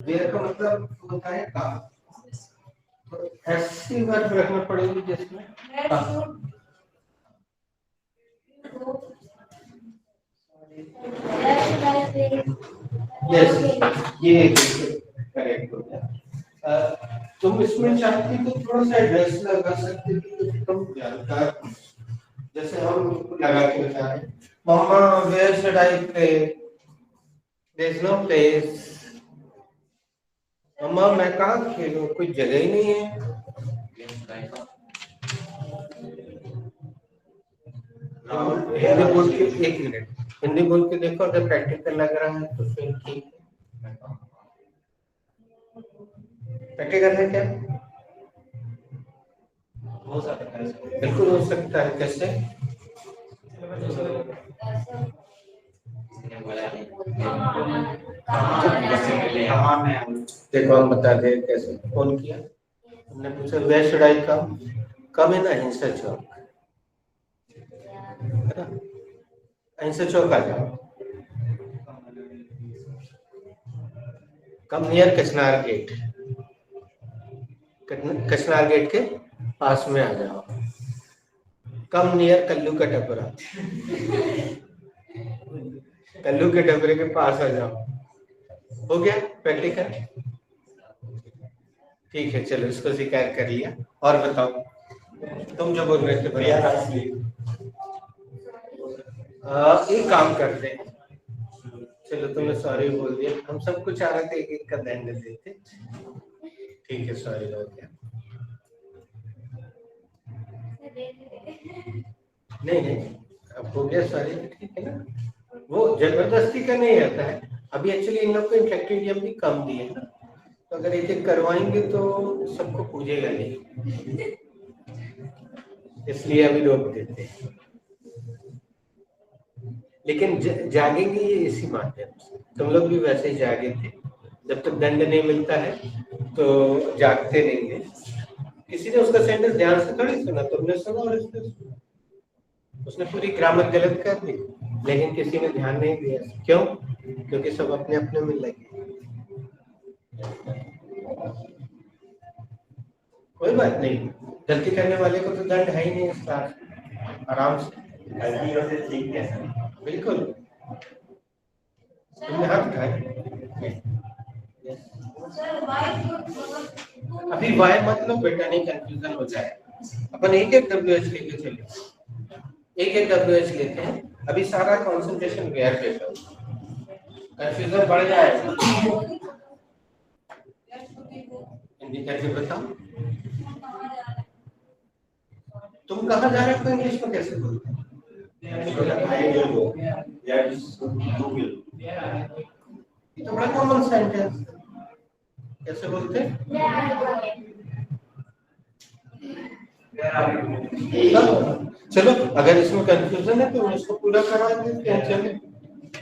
Where का मतलब होता है का, तो ऐसी वर्ब रखना पड़ेगी जिसमें यस, ये करेक्ट हो गया। तुम इसमें चाहती तो थोड़ा सा एड्रेस लगा सकते थे, तुम जानकार, जैसे हम लगा के बता रहे हैं, mama where should I play, there is no place. Mama मैं कहाँ खेलूं, कोई जगह ही नहीं है। हिंदी बोल के, एक मिनट, हिंदी बोल के देखो, अगर प्रैक्टिकल लग रहा है तो फिर ठीक है। प्रैक्टिकल है क्या? हो सकता है, बिल्कुल हो सकता है। कैसे? देखो हम बता दे कैसे फोन किया, हमने पूछा वेयर शुड आई कम, कम इन अहिंसा चौक, है ना, अहिंसा चौक आ जाओ, कम नियर कचनार गेट, कचनार गेट के पास में आ जाओ, कम नियर कल्लू का टपरा, कल्लू के टपरे के पास आ जाओ। हो गया प्रैक्टिकल? ठीक है, चलो इसको स्वीकार कर लिया। और बताओ तुम जो बोल रहे थे भैया। एक काम करते हैं, चलो तुमने सॉरी बोल दिया, हम सबको चाह रहे थे एक एक का दंड देते। ठीक है, सॉरी हो गया। नहीं नहीं, अब हो गया सॉरी, ठीक है ना, वो जबरदस्ती का नहीं रहता है। अभी एक्चुअली इन लोग को इंफेक्टेड भी कम दिए ना, तो अगर एक एक करवाएंगे तो सबको पूछेगा नहीं, इसलिए अभी रोक देते हैं। लेकिन जागेंगे ये इसी माध्यम से, तुम लोग भी वैसे ही जागे थे, जब तक दंड नहीं मिलता है तो जागते नहीं है। किसी ने उसका सेंटेंस ध्यान से थोड़ी सुना, तुमने सुना और उसने सुना, उसने पूरी ग्रामर गलत कर दी, लेकिन किसी ने ध्यान नहीं दिया। क्यों? क्योंकि सब अपने अपने में लगे। कोई बात नहीं, गलती करने वाले को तो दंड है ही नहीं इस क्लास, आराम से बिल्कुल। तुमने हाथ उठाए, अभी वाई मत लो बेटा, नहीं कंफ्यूजन हो जाए। अपन एक एक WH लेके चले, एक एक WH लेते हैं, अभी सारा कंसंट्रेशन वेयर पे करो, कंफ्यूजन बढ़ जाएगा। हिंदी कैसे बताओ? तुम कहाँ जा रहे हो, इंग्लिश में कैसे बोलते हो? ये तो बड़ा कॉमन सेंटेंस, कैसे बोलते हैं? चलो अगर इसमें कंफ्यूजन है तो इसको पूरा करा देते हैं। चलो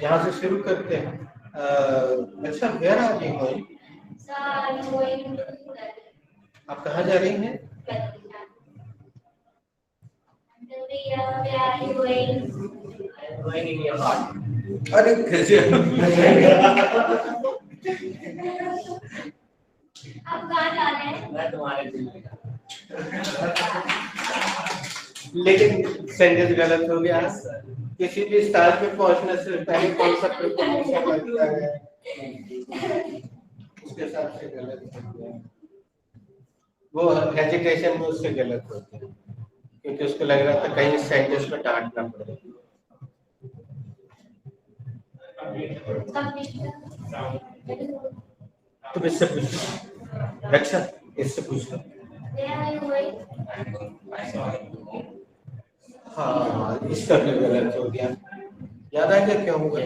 यहाँ से शुरू करते हैं। अच्छा, वेयर आर यू गोइंग? आप कहाँ जा रही हैं? अरे आप कहाँ जा रहे हैं? मैं तुम्हारे दिल में। लेकिन सेंटेंस गलत हो गया। किसी भी स्थान पे पहुंचने से पहले कौन सा प्रिपोजिशन लगता है, उसके साथ से गलत हो गया। वो हेजिटेशन में उससे गलत होते हैं, क्योंकि उसको लग रहा था कहीं सेंटेंस में डांटना पड़ेगा। तुम इससे पूछो, अच्छा इससे पूछो। हाँ, इसका भी गलत हो गया। याद आ गया क्यों हुआ?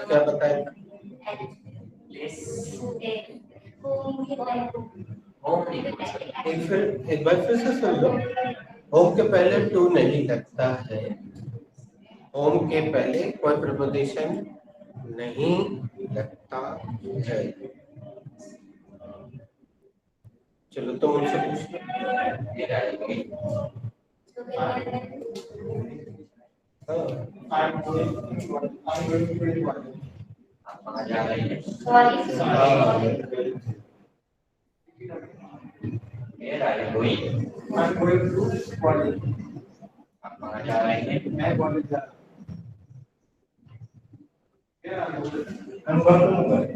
क्या बताए? एक बार फिर से सुन लो। होम के पहले टू नहीं लगता है, होम के पहले कोई प्रीपोजिशन नहीं लगता है। चलो तुम मुझसे पूछ कहाँ जा रही है? Where are you going? I'm going to college. आप कहाँ जा रहे हैं? मैं कॉलेज जा रहा हूँ। I'm going to college.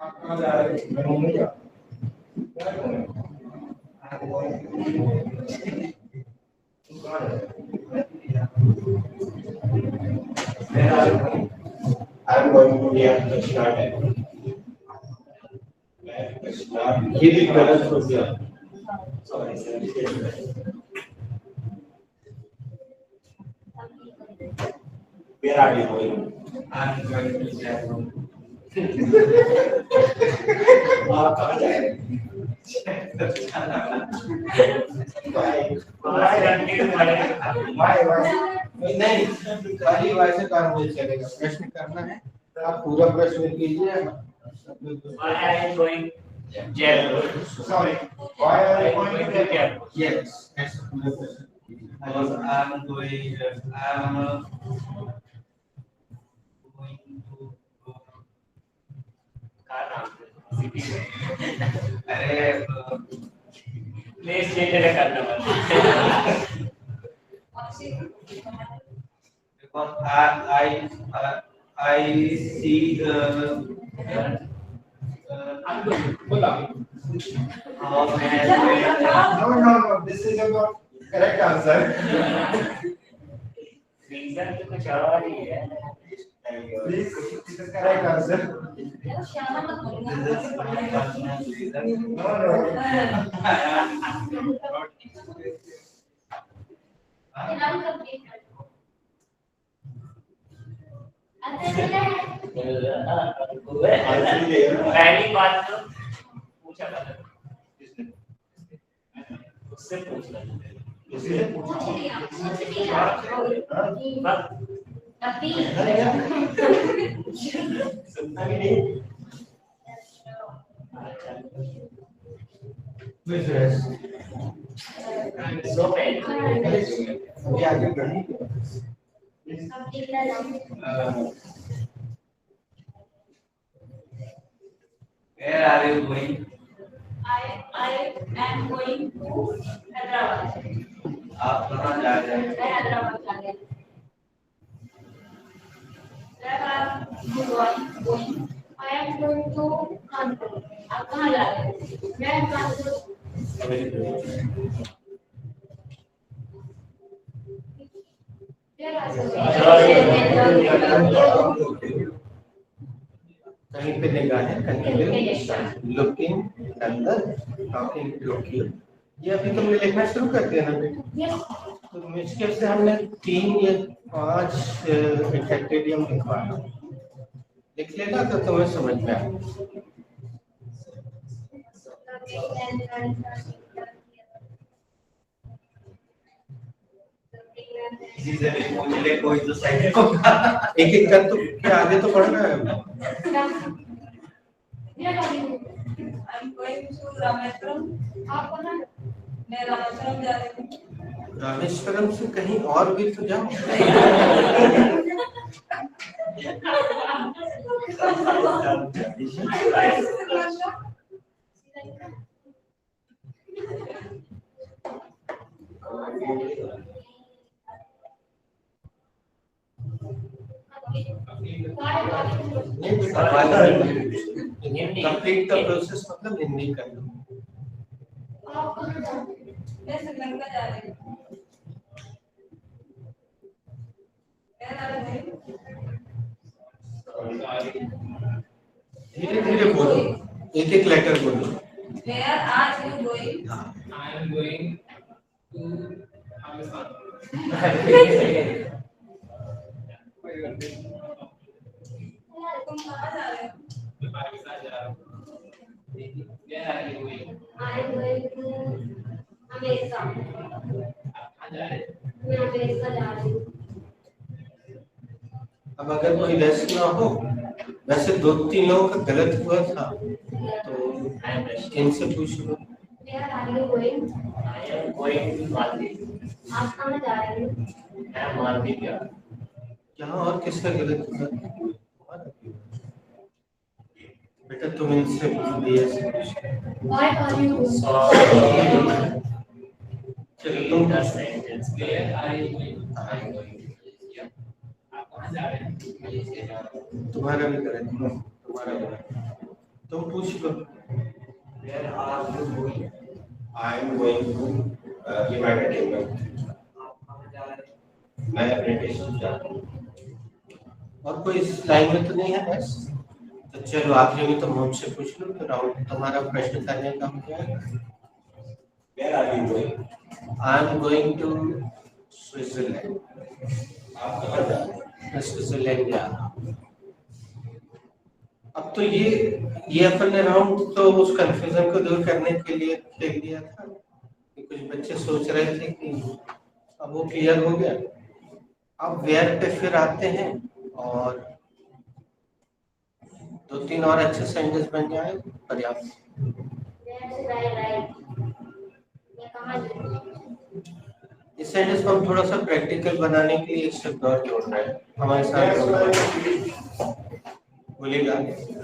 आप कहाँ जा रहे हैं? मैं घूमने जा रहा हूँ। I'm going to be at the start. ये भी गलत हो गया। Sorry, sir. Where are you going? I'm going to Jaipur. आप कहाँ जा रहे हैं? नहीं, खाली वैसे काम नहीं चलेगा। प्रश्न करना है, आप पूरा प्रश्न कीजिए। Why are you going Jaipur? Sorry. Why are you going to Jaipur? Yes, ऐसा पूरा प्रश्न। Because I'm going to कहाँ नाम है? City में। अरे प्लेस चेंज करना पड़ता है। Because I see बोला? how man No. This is your correct answer. reason तो कुछ और ही है। Please, this is correct answer. No. पहली बात तो पूछा था उससे पूछ लो सुनना भी नहीं सो ये आगे बढ़ी। Where are you going? I am going to Hyderabad. आप कहाँ जा रहे हैं? मैं हैदराबाद जा रही हूँ। Where are you going? I am going to Kanpur. आप कहाँ जा रहे हैं? मैं Kanpur. Where are you going? कहीं पे निगाहें, कहीं पे लुकिंग, अंदर, टॉकिंग, लुकिंग। ये अभी तुमने लिखना शुरू कर दिया ना बेटा? तो मुश्किल से हमने 3 या 5 इंटेक्टेडियम लिखवाया। लिख लेना तो तुम्हें समझ में आएगा। मुझे कोई तो सही एक कर तो क्या आगे तो बढ़ना है। I'm going to Rameshwaram. आप कहाँ? मैं रामेश्वरम जा रही हूँ। रामेश्वरम से कहीं और भी तो जाओ। कंप्लीट द प्रोसेस मतलब हिंदी करना। मैं श्रीलंका जा रही हूँ। धीरे धीरे बोलो, एक एक लेटर बोलो। Where are you going? I am going to Pakistan. तुम कहाँ जा रहे हो? मैं पाकिस्तान जा रहा हूँ। Where are you going? I am going to America. आप कहाँ जा रहे हैं? मैं अमेरिका जा रही हूँ। अब अगर कोई रेस्ट ना हो, वैसे 2-3 लोगों का गलत हुआ था तो इनसे पूछ लो। Where are you going? I am going to Maldives. आप कहाँ जा रहे हो? मैं मालदीव गया। यहाँ और किसका गलत हुआ? बेटा तुम इनसे बीए से पूछ। Why are you going? चलो तुम The sentence where are you going? आप कहाँ जा रहे हैं? तुम्हारा भी करें, तुम्हारा भी तुम पूछ लो। Where are you going? I am going to give entertainment. आप कहाँ जा रहे हैं? मैं अपने टेस्ट जा रहा हूँ। और कोई इस लाइन में तो नहीं है बस। तो चलो आखिरी में तुम मुझसे पूछ लो, तो राउंड तुम्हारा प्रश्न करने का हो जाएगा। Where are you going? I am going to Switzerland. आप कहाँ जा रहे हैं? मैं स्विट्जरलैंड जा रहा हूँ। अब तो ये अपन ने राउंड तो उस कंफ्यूजन को दूर करने के लिए खेल दिया था कि कुछ बच्चे सोच रहे थे कि अब वो क्लियर हो गया। अब वेयर पे फिर आते हैं और 2-3 और अच्छे सेंटेंस बन जाए पर्याप्त। Where should I write? मैं कहाँ जाऊँ? इस सेंटेंस को हम थोड़ा सा प्रैक्टिकल बनाने के लिए एक शब्द और जोड़ रहे हैं हमारे साथ। बोलेगा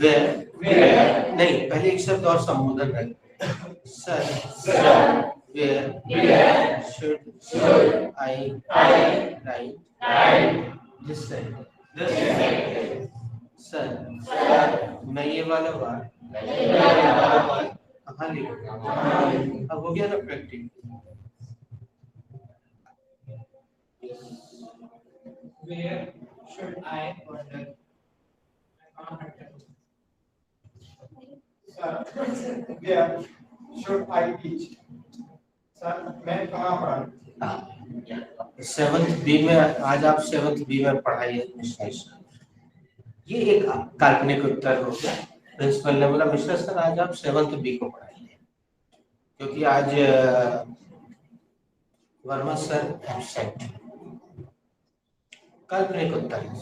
वेयर नहीं, पहले एक शब्द और संबोधन है। Sir where should I write this sentence. Sir मैं ये वाला बात कहाँ लिखूंगा? अब हो गया ना practice. Where should I wander? कहाँ भटकूं? Sir, where should I teach? Sir, मैं कहाँ पढ़ाऊँ? 7th बी में आज आप 7th बी में पढ़ाइए मिश्रा सर। ये एक काल्पनिक उत्तर हो गया। प्रिंसिपल ने बोला मिश्रा सर आज आप 7th बी को पढ़ाइए, क्योंकि आज वर्मा सर एब्सेंट। काल्पनिक उत्तर है।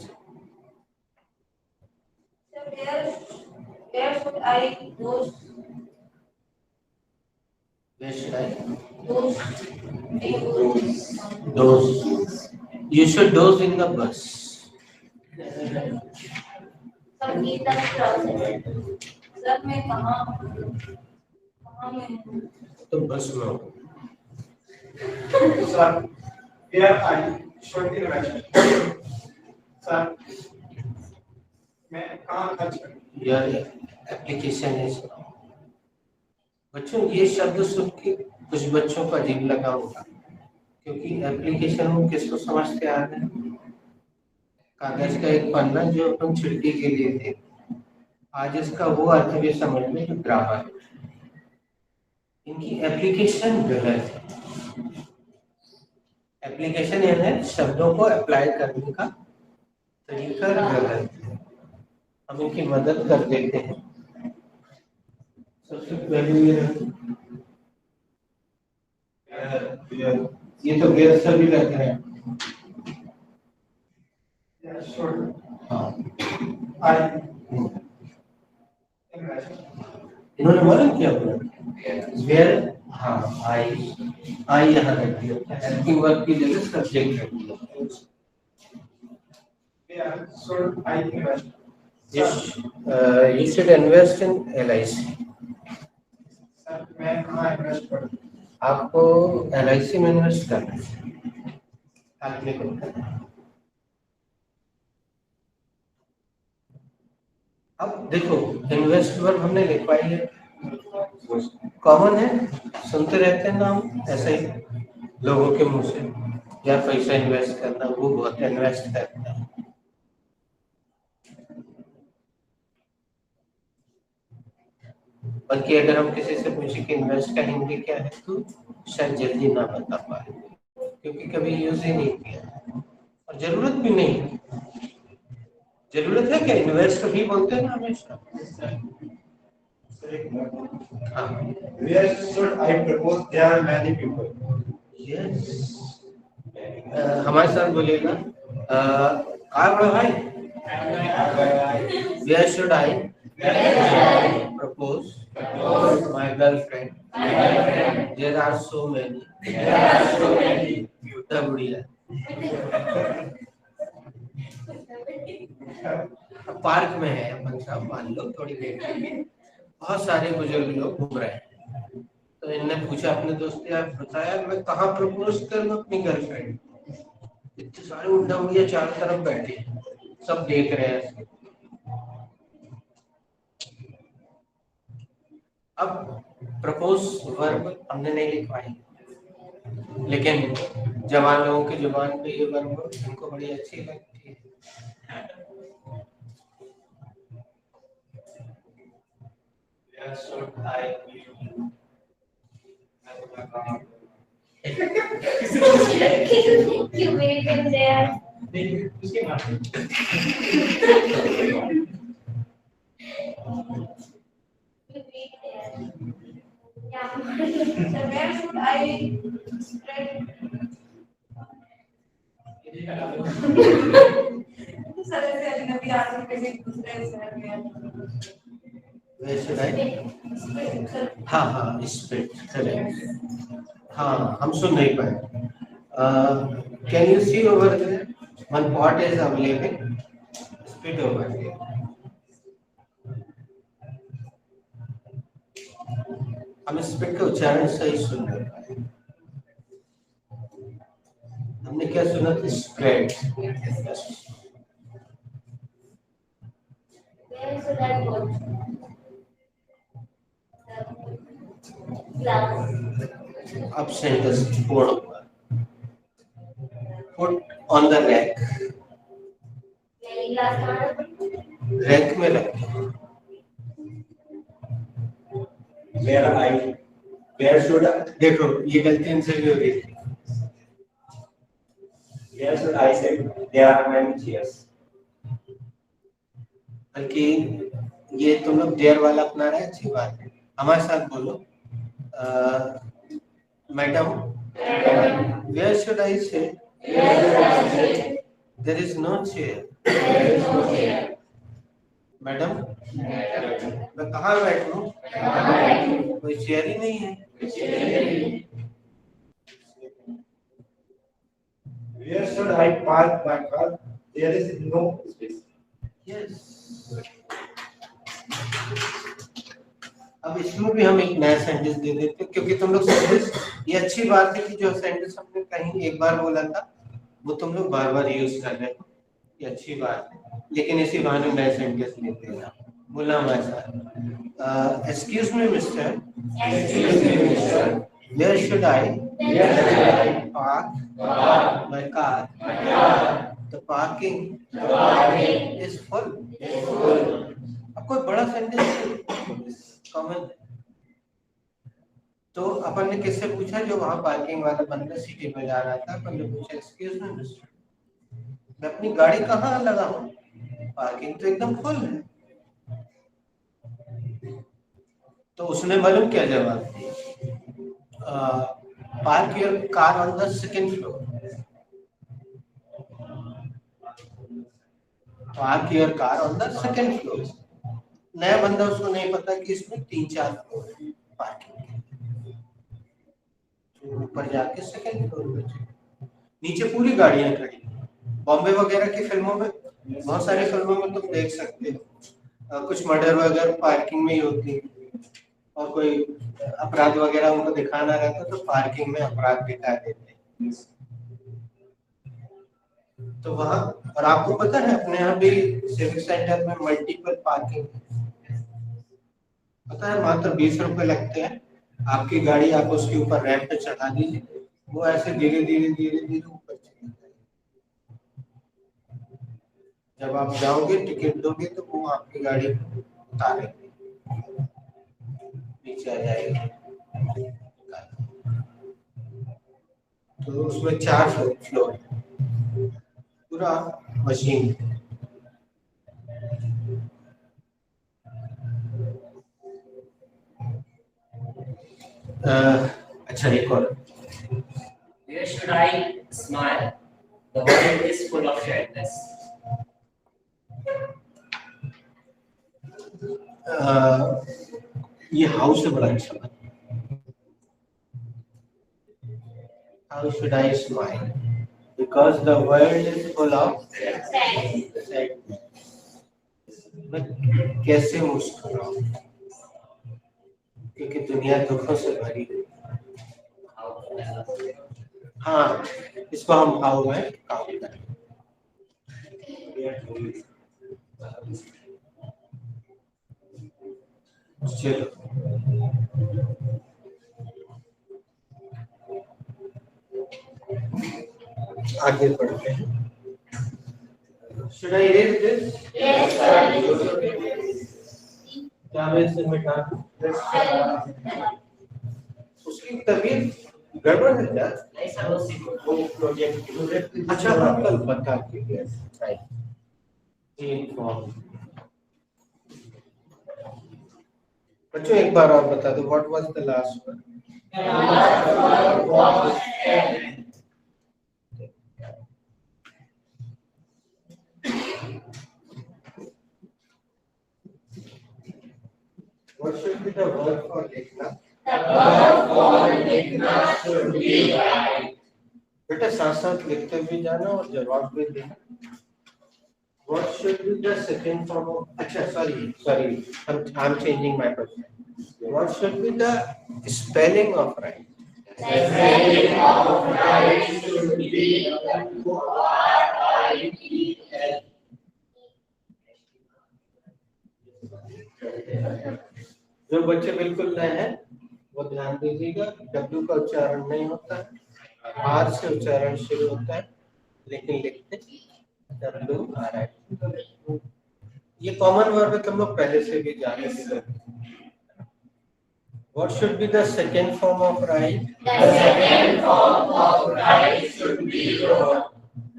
So where should I doze? Where should I Doze. doze? You should doze in the bus. Sangeeta classes. Sir मैं कहाँ में हूँ? तुम बस में हो। Sir, where I should invest? Sir, मैं कहाँ खर्च करूँ? Your application is wrong. बच्चों ये शब्द सुन के कुछ बच्चों को अजीब लगा होगा, क्योंकि एप्लीकेशन हम किसको समझते आ रहे हैं? कागज का एक पन्ना जो अपन छिड़की के लिए थे। आज इसका वो अर्थ भी समझ में जो ग्रामर। इनकी एप्लीकेशन गलत है। एप्लीकेशन यानी शब्दों को अप्लाई करने का तरीका गलत है। हम इनकी मदद कर देते हैं। सबसे पहले ये तो गैर सभी लग रहे हैं। Yeah, should हाँ I invest? इन्होंने मालूम क्या बोला? वेयर हाँ आई यहाँ रख दिया, हेल्पिंग वर्ब की जगह सब्जेक्ट रख दिया। Where should I invest? You should invest in LIC. Sir, मैं कहाँ invest करूँ? आपको LIC में इन्वेस्ट करना है। अब देखो इन्वेस्ट वर्ब हमने लिखवाई है, कॉमन है, सुनते रहते हैं ना हम ऐसे ही लोगों के मुंह से, या पैसा इन्वेस्ट करना, वो बहुत इन्वेस्ट करता है। बल्कि अगर हम किसी से पूछे कि इन्वेस्ट का हिंदी क्या है तो शायद जल्दी ना बता पाए, क्योंकि कभी यूज ही नहीं किया और जरूरत भी नहीं है। जरूरत है क्या? इन्वेस्ट भी बोलते हैं ना हमेशा। हाँ Where should I propose? There are many people. Yes हमारे साथ बोलिएगा कहाँ बड़ा भाई? Where should I propose my girlfriend? There are so many. बुढ़िया अब पार्क में है अपन साहब, मान लो थोड़ी देर के लिए बहुत सारे बुजुर्ग लोग घूम रहे हैं। तो इनने पूछा अपने दोस्त से, यार बताया मैं कहाँ प्रपोज करूँ अपनी गर्लफ्रेंड, इतने सारे उल्टा उड़िया चारों तरफ बैठे हैं, सब देख रहे हैं। अब प्रपोज वर्ब हमने नहीं लिखवाई, लेकिन जवान लोगों के जुबान पे ये वर्ब इनको बड़ी अच्छी लगती है। You made them there. You made there. Yeah. So where should I spread? Where should I? हाँ हाँ, स्प्लिट, करेक्ट। हाँ, हम सुन नहीं पाए। Can you see over there? One pot is available. Split over there. हम स्प्लिट का उच्चारण सही सुन नहीं पाए। हमने क्या सुना था? Spread. Where should I put? Glass. अब सेंटेंस पूर्ण हुआ। Put on the rack. Very glass order. Rack में रखो। Where should I? देखो ये गलती इनसे भी हो रही थी। Where should I say? There are many chairs. बल्कि ये तुम लोग देर वाला अपना रहे, अच्छी बात है। हमारे साथ बोलो, madam, where should I sit? There is no chair. Madam, मैं कहाँ बैठूं? कोई चेयर ही नहीं है। Where should I park my car? There is no space. Yes. अब इसमें भी हम एक नया सेंटेंस दे देते हैं, क्योंकि तुम लोग सेंटेंस, ये अच्छी बात है कि जो सेंटेंस हमने कहीं एक बार बोला था वो तुम लोग बार बार यूज कर रहे हो, ये अच्छी बात है। लेकिन इसी बहाने नए सेंटेंस लेते हैं। बोला हमारे साथ, excuse me mister, where should I park my car? The parking is full. अब कोई बड़ा सेंटेंस कॉमन है, तो अपन ने किससे पूछा? जो वहां पार्किंग वाला बंदा सिटी में जा रहा था, अपन ने पूछा, एक्सक्यूज मी मिस्टर, मैं अपनी गाड़ी कहाँ लगाऊं? पार्किंग तो एकदम फुल है। तो उसने मालूम क्या जवाब दिया? Park your car on the second floor. Park your car on the second floor. नया बंदा, उसको नहीं पता कि इसमें 3-4 फ्लोर है पार्किंग के। तो ऊपर जाके सेकंड फ्लोर पे, नीचे पूरी गाड़ियां खड़ी। बॉम्बे वगैरह की फिल्मों में, बहुत सारी फिल्मों में तुम देख सकते हो, कुछ मर्डर वगैरह पार्किंग में ही होती है, और कोई अपराध वगैरह उनको दिखाना रहता तो पार्किंग में अपराध दिखा देते हैं। तो वहाँ, और आपको पता है अपने यहाँ भी सिविक सेंटर में मल्टीपल पार्किंग पता है, मात्र 20 रुपए लगते हैं। आपकी गाड़ी आप उसके ऊपर रैंप पे चढ़ा दीजिए, वो ऐसे धीरे धीरे ऊपर चली जाएगी। जब आप जाओगे टिकट दोगे तो वो आपकी गाड़ी उतारेगी, नीचे आ जाएगी। तो उसमें 4 फ्लोर पूरा मशीन। अच्छा, एक और, Where should I smile? The world is full of sadness. ये हाउस से बड़ा अच्छा। How should I smile? Because the world is full of Sadness. sadness. मैं कैसे मुस्कुराऊं क्योंकि दुनिया दुखों से भरी है। हाँ, इसको हम हाउ में काम करें। चलो आगे बढ़ते हैं। Should I erase this? Yes, sir. क्या मैं इसे मिटा दूं? उसकी तबीयत गड़बड़ है क्या? नहीं सर, वो प्रोजेक्ट अच्छा हाँ कल बता के गया राइट बच्चों एक बार और बता दो what was the last one What should be the word for लिखना? The verb for लिखना should be right. बेटा साथ साथ लिखते भी जाना और जवाब भी देना। What should be the second form of? अच्छा sorry, I'm changing my question. What should be the spelling of right? The spelling of right should be R-I-T-L. जो बच्चे बिल्कुल नए हैं वो ध्यान दीजिएगा W का उच्चारण नहीं होता है R से उच्चारण शुरू होता है लेकिन लिखते WRI ये कॉमन वर्ब है तुम लोग पहले से भी जाने थे What should be the second form of right? The second form of right should be road.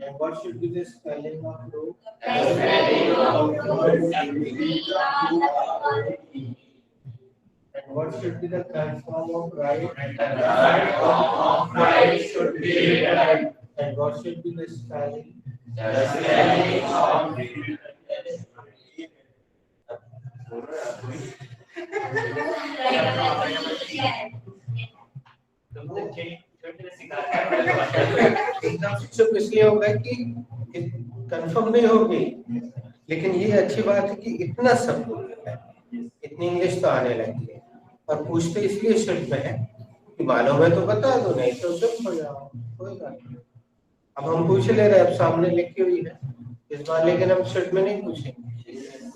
And what should be the spelling of road? The spelling of road should be R-I-T-L. And what should be the third form of right? The third form of right should be right. And what should be the spelling? The spelling of एकदम चुप इसलिए हो गया कि confirm नहीं हो गई लेकिन ये अच्छी बात है कि इतना सब बोल रहा है इतनी इंग्लिश तो आने लगी है और पूछते इसलिए शुल्क में है कि मालूम है तो बता दो नहीं तो चुप हो जाओ कोई बात नहीं अब हम पूछ ले रहे हैं अब सामने लिखी हुई है इस बार लेकिन हम शुल्क में नहीं पूछेंगे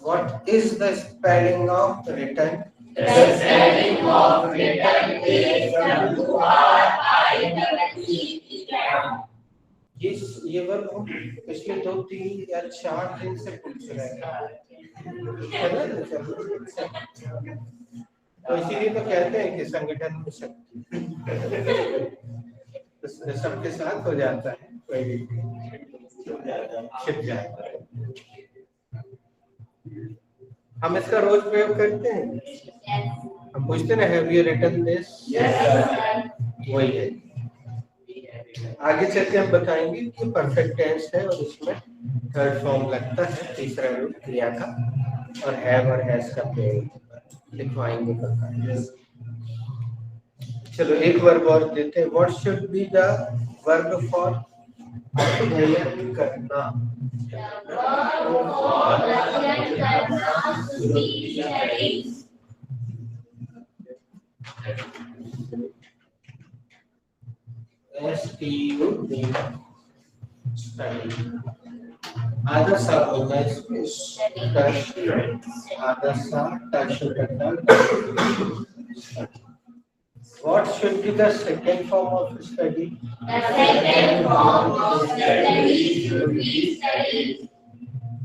What is the spelling of written? The spelling of written is W-R-I-T-E-N. ये वर्ग हम पिछले 2, 3 या 4 दिन से पूछ रहे हैं तो इसीलिए तो कहते हैं कि संगठन में सबके साथ हो जाता है कोई भी छिप जाता है हम इसका रोज प्रयोग करते हैं हम पूछते ना हैव यू रिटन दिस वही है आगे चल के हम बताएंगे कि परफेक्ट टेंस है और इसमें थर्ड फॉर्म लगता है तीसरा रूप क्रिया का और हैव और हैज का प्रयोग लिखवाएंगे चलो एक वर्ब और देते हैं what should be the verb for अध्ययन करना STUD study आधा सा बोलना है इसमें आधा सा What should be the second form of study? The second form of study should be studied.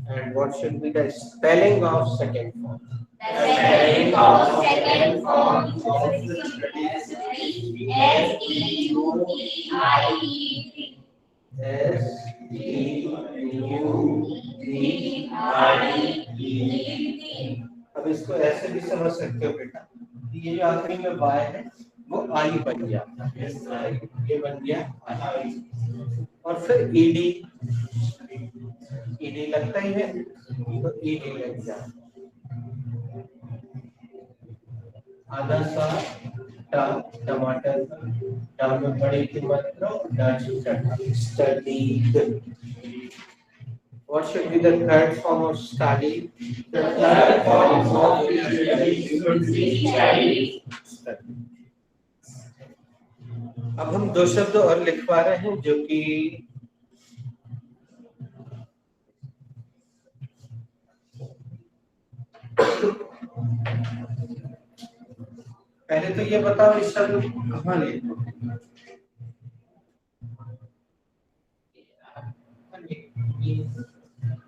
And what should be the spelling of second form? The spelling of second form should be S-T-U-D-I-E-T. अब इसको ऐसे भी समझ सकते हो बेटा ये जो आखिरी में बाय है वो आई बन जाता है ये बन गया आई और फिर ईडी लगता ही है तो ईडी लग जाता आधा सा टमाटर टा में बड़ी की मात्रा डा studied. What should be the third form of study? The third form of study. अब हम दो शब्द और लिखवा रहे हैं जो कि पहले तो ये बताओ इस शब्द को कहाँ लिखो.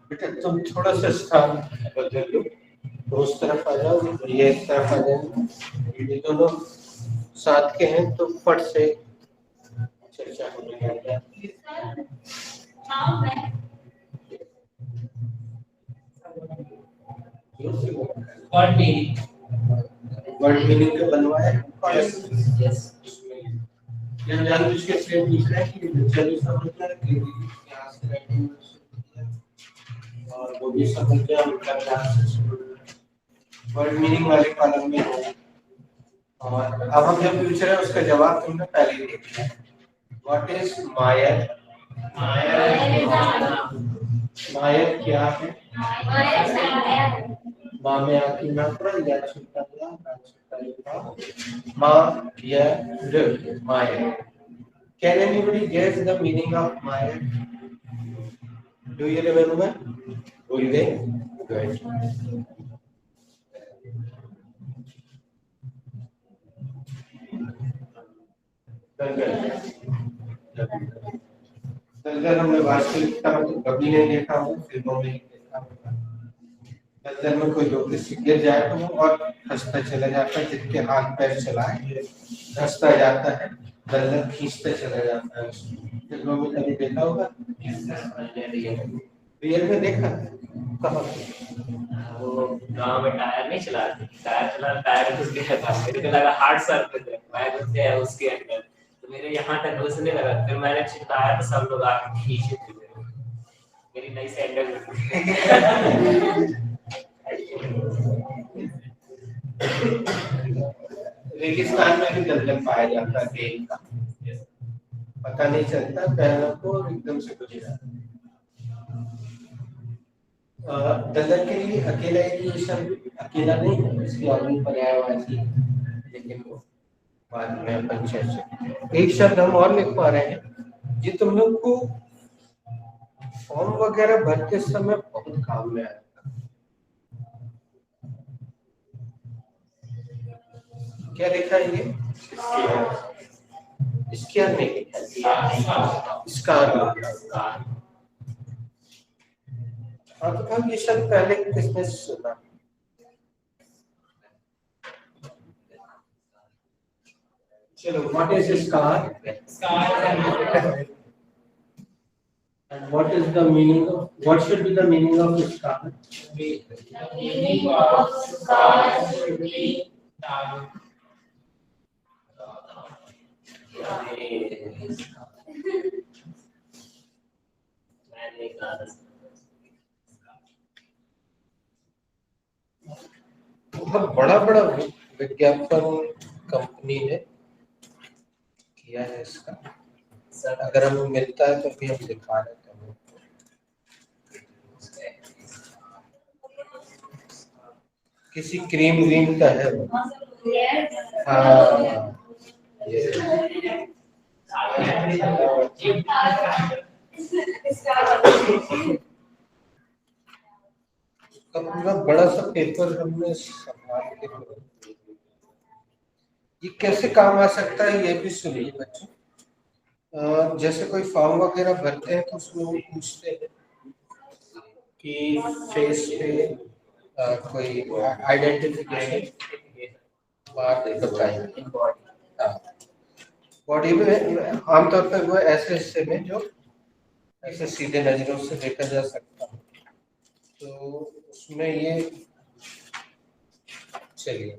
बेटा तुम थोड़ा सा स्थान बदल लो, तो उस तरफ आ जाओ, ये इस तरफ आ जाओ. ये दोनों साथ के हैं तो फट से चर्चा होने लग जाती है. What meaning? वर्ड मीनिंग का बनवाया. Yes. यहाँ जानबूझ के फ्रेम लिख रहा है कि बच्चा भी समझ रहा है कि यहाँ से राइटिंग और वो भी समझ गया, उनका क्लास से शुरू वर्ड मीनिंग वाले कॉलम में हो. और अब हम जब पूछ रहे हैं उसका जवाब तुमने पहले ही देख लिया. व्हाट इज मायर? मायर क्या है? माँ में आती मात्रा या छोटा या माँ या मायर. Can anybody guess the meaning of Maya? Do you remember? Will they? Good. दलदल हमने वास्तविकता में तो कभी नहीं देखा हो, फिल्मों में ही देखा होगा. दलदल में कोई लोग से गिर जाए तो वो और हंसता चला जाता है, जिसके हाथ पैर चलाए हंसता जाता है, दलदल खींचते चला जाता है. फिल्मों में कभी देखा होगा? रियल में देखा? कहाँ? वो गांव में टायर नहीं चला रहे, टायर घुस गया था, मेरे को लगा हार्ड सर्फेस है, मैं घुस गया उसके अंदर, तो मेरे यहाँ तक घुसने लगा. फिर मैंने चिल्लाया तो सब लोग आके खींचे थे मेरी नई सैंडल. रेगिस्तान में भी दलदल पाया जाता है तेल का, पता नहीं चलता, पहनों को एकदम से कुछ जाता. दलदल के लिए अकेला एक शब्द अकेला नहीं है, इसकी और भी पर्यायवाची है, लेकिन वो बाद में अपन चर्चा. एक शब्द हम और लिख पा रहे हैं जी, तुम लोग को फॉर्म वगैरह भरते समय बहुत काम में आएगा. क्या लिखा है ये? इसके नहीं लिखा, इसका हाँ. तो हम ये शब्द पहले किसने सुना? चलो, what is scar? And what is the meaning of? What should be the meaning of scar? Meaning of scar should be बहुत बड़ा बड़ा विज्ञापन कंपनी ने किया है इसका. अगर हमें मिलता है तो भी हम दिखा देते हैं. किसी क्रीम का है वो. हाँ, पूरा बड़ा सा पेपर हमने संभाल के. ये कैसे काम आ सकता है ये भी सुनिए बच्चों. जैसे कोई फॉर्म वगैरह भरते हैं तो उसमें वो पूछते हैं कि फेस पे कोई आइडेंटिफिकेशन बात बताएंगे. बॉडी में आमतौर पर वो ऐसे हिस्से में जो ऐसे सीधे नजरों से देखा जा सकता है, तो उसमें ये चलिए.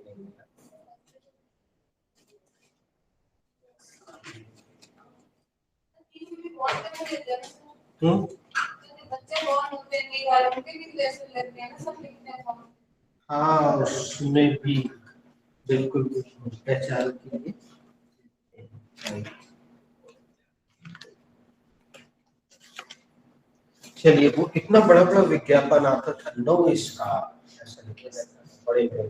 हाँ, उसमें भी बिल्कुल प्रचार के लिए। चलिए, वो इतना बड़ा बड़ा विज्ञापन आता था, नो इसका ऐसा लिखा रहता था, बड़े बड़े।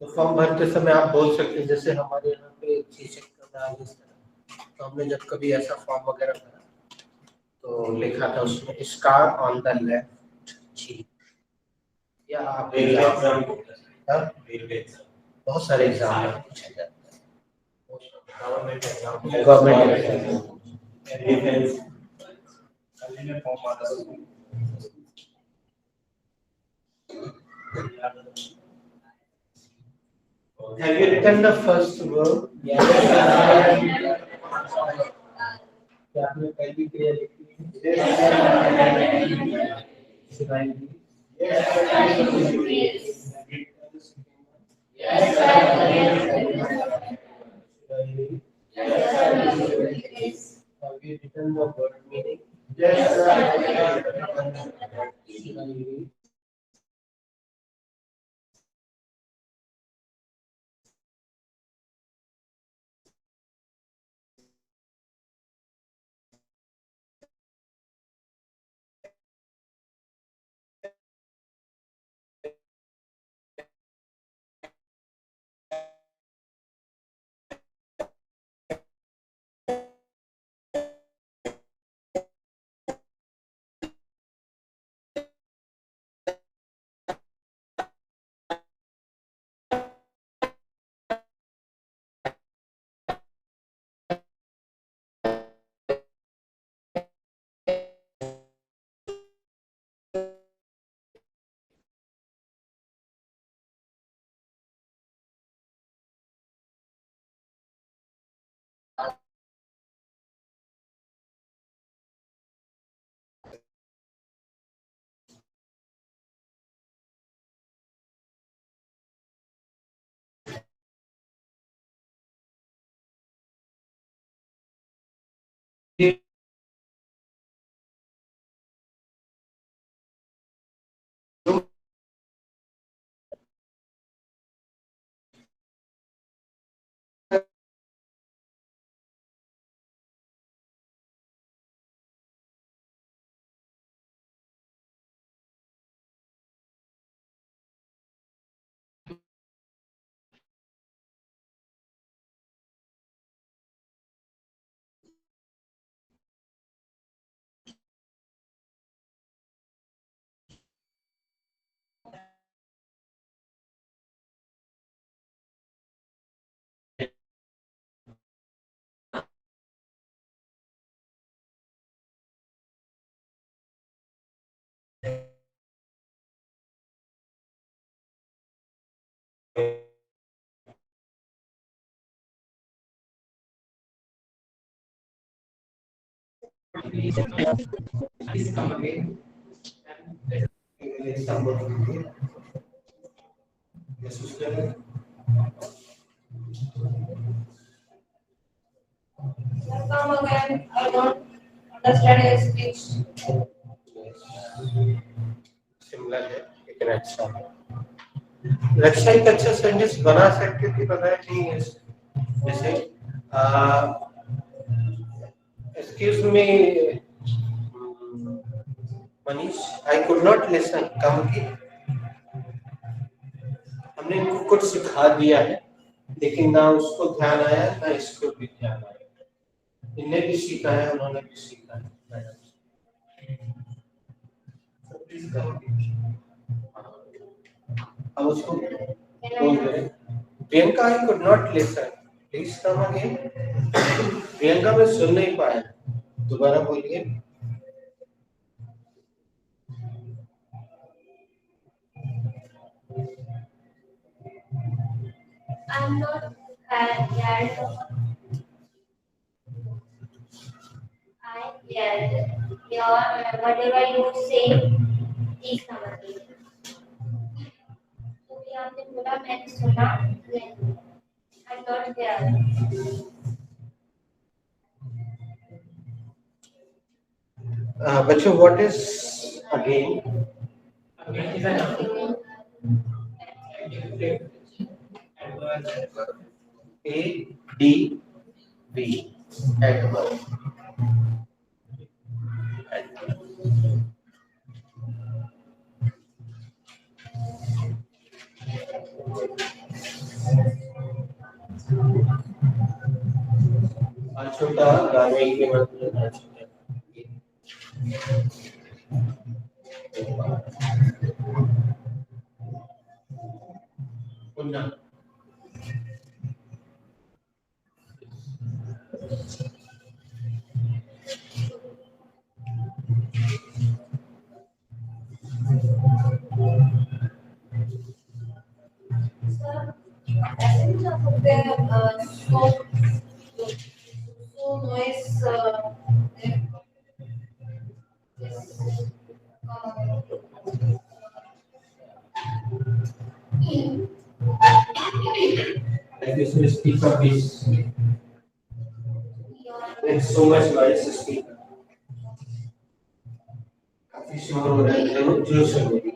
तो फॉर्म भरते समय आप बोल सकते हैं, जैसे हमारे यहाँ पे चीजें कर रहा है इस तरह, तो हमने जब कभी ऐसा फॉर्म वगैरह भरा तो लिखा था उसमें स्कार ऑन द लेफ्ट चीक, या आप हाँ? बहुत सारे एग्जाम में पूछा जाता है, government exam. Have you written the first word? क्या आपने पहली क्रिया लिखी है? सुनाइए। Have you written the word meaning? सुनाइए। Come again. I don't understand your speech. Shimla है, लेकिन अच्छा है। रक्षा एक अच्छा सेंटेंस बना सकते थे, बताया नहीं है। जैसे excuse me Manish, I could not listen, कम की हमने इनको कुछ सिखा दिया है, लेकिन ना उसको ध्यान आया ना इसको भी ध्यान आया। इन्हें भी सीखा है, उन्होंने भी सीखा है। अब उसको बोल रहे प्रियंका, आई could not listen, please come again. Priyanka मैं सुन नहीं पाया, दोबारा बोलिए। I'm not yelled. I yelled. Your whatever you say, please come again. तो भी आपने बोला, मैंने सुना नहीं। I'm not there. बच्चों, what is again? ADV Edward. छोटा गाने के मतलब पुन्ना this is speaker piece. It's so much noise speaker. काफी शोर हो रहा है जो सुन रही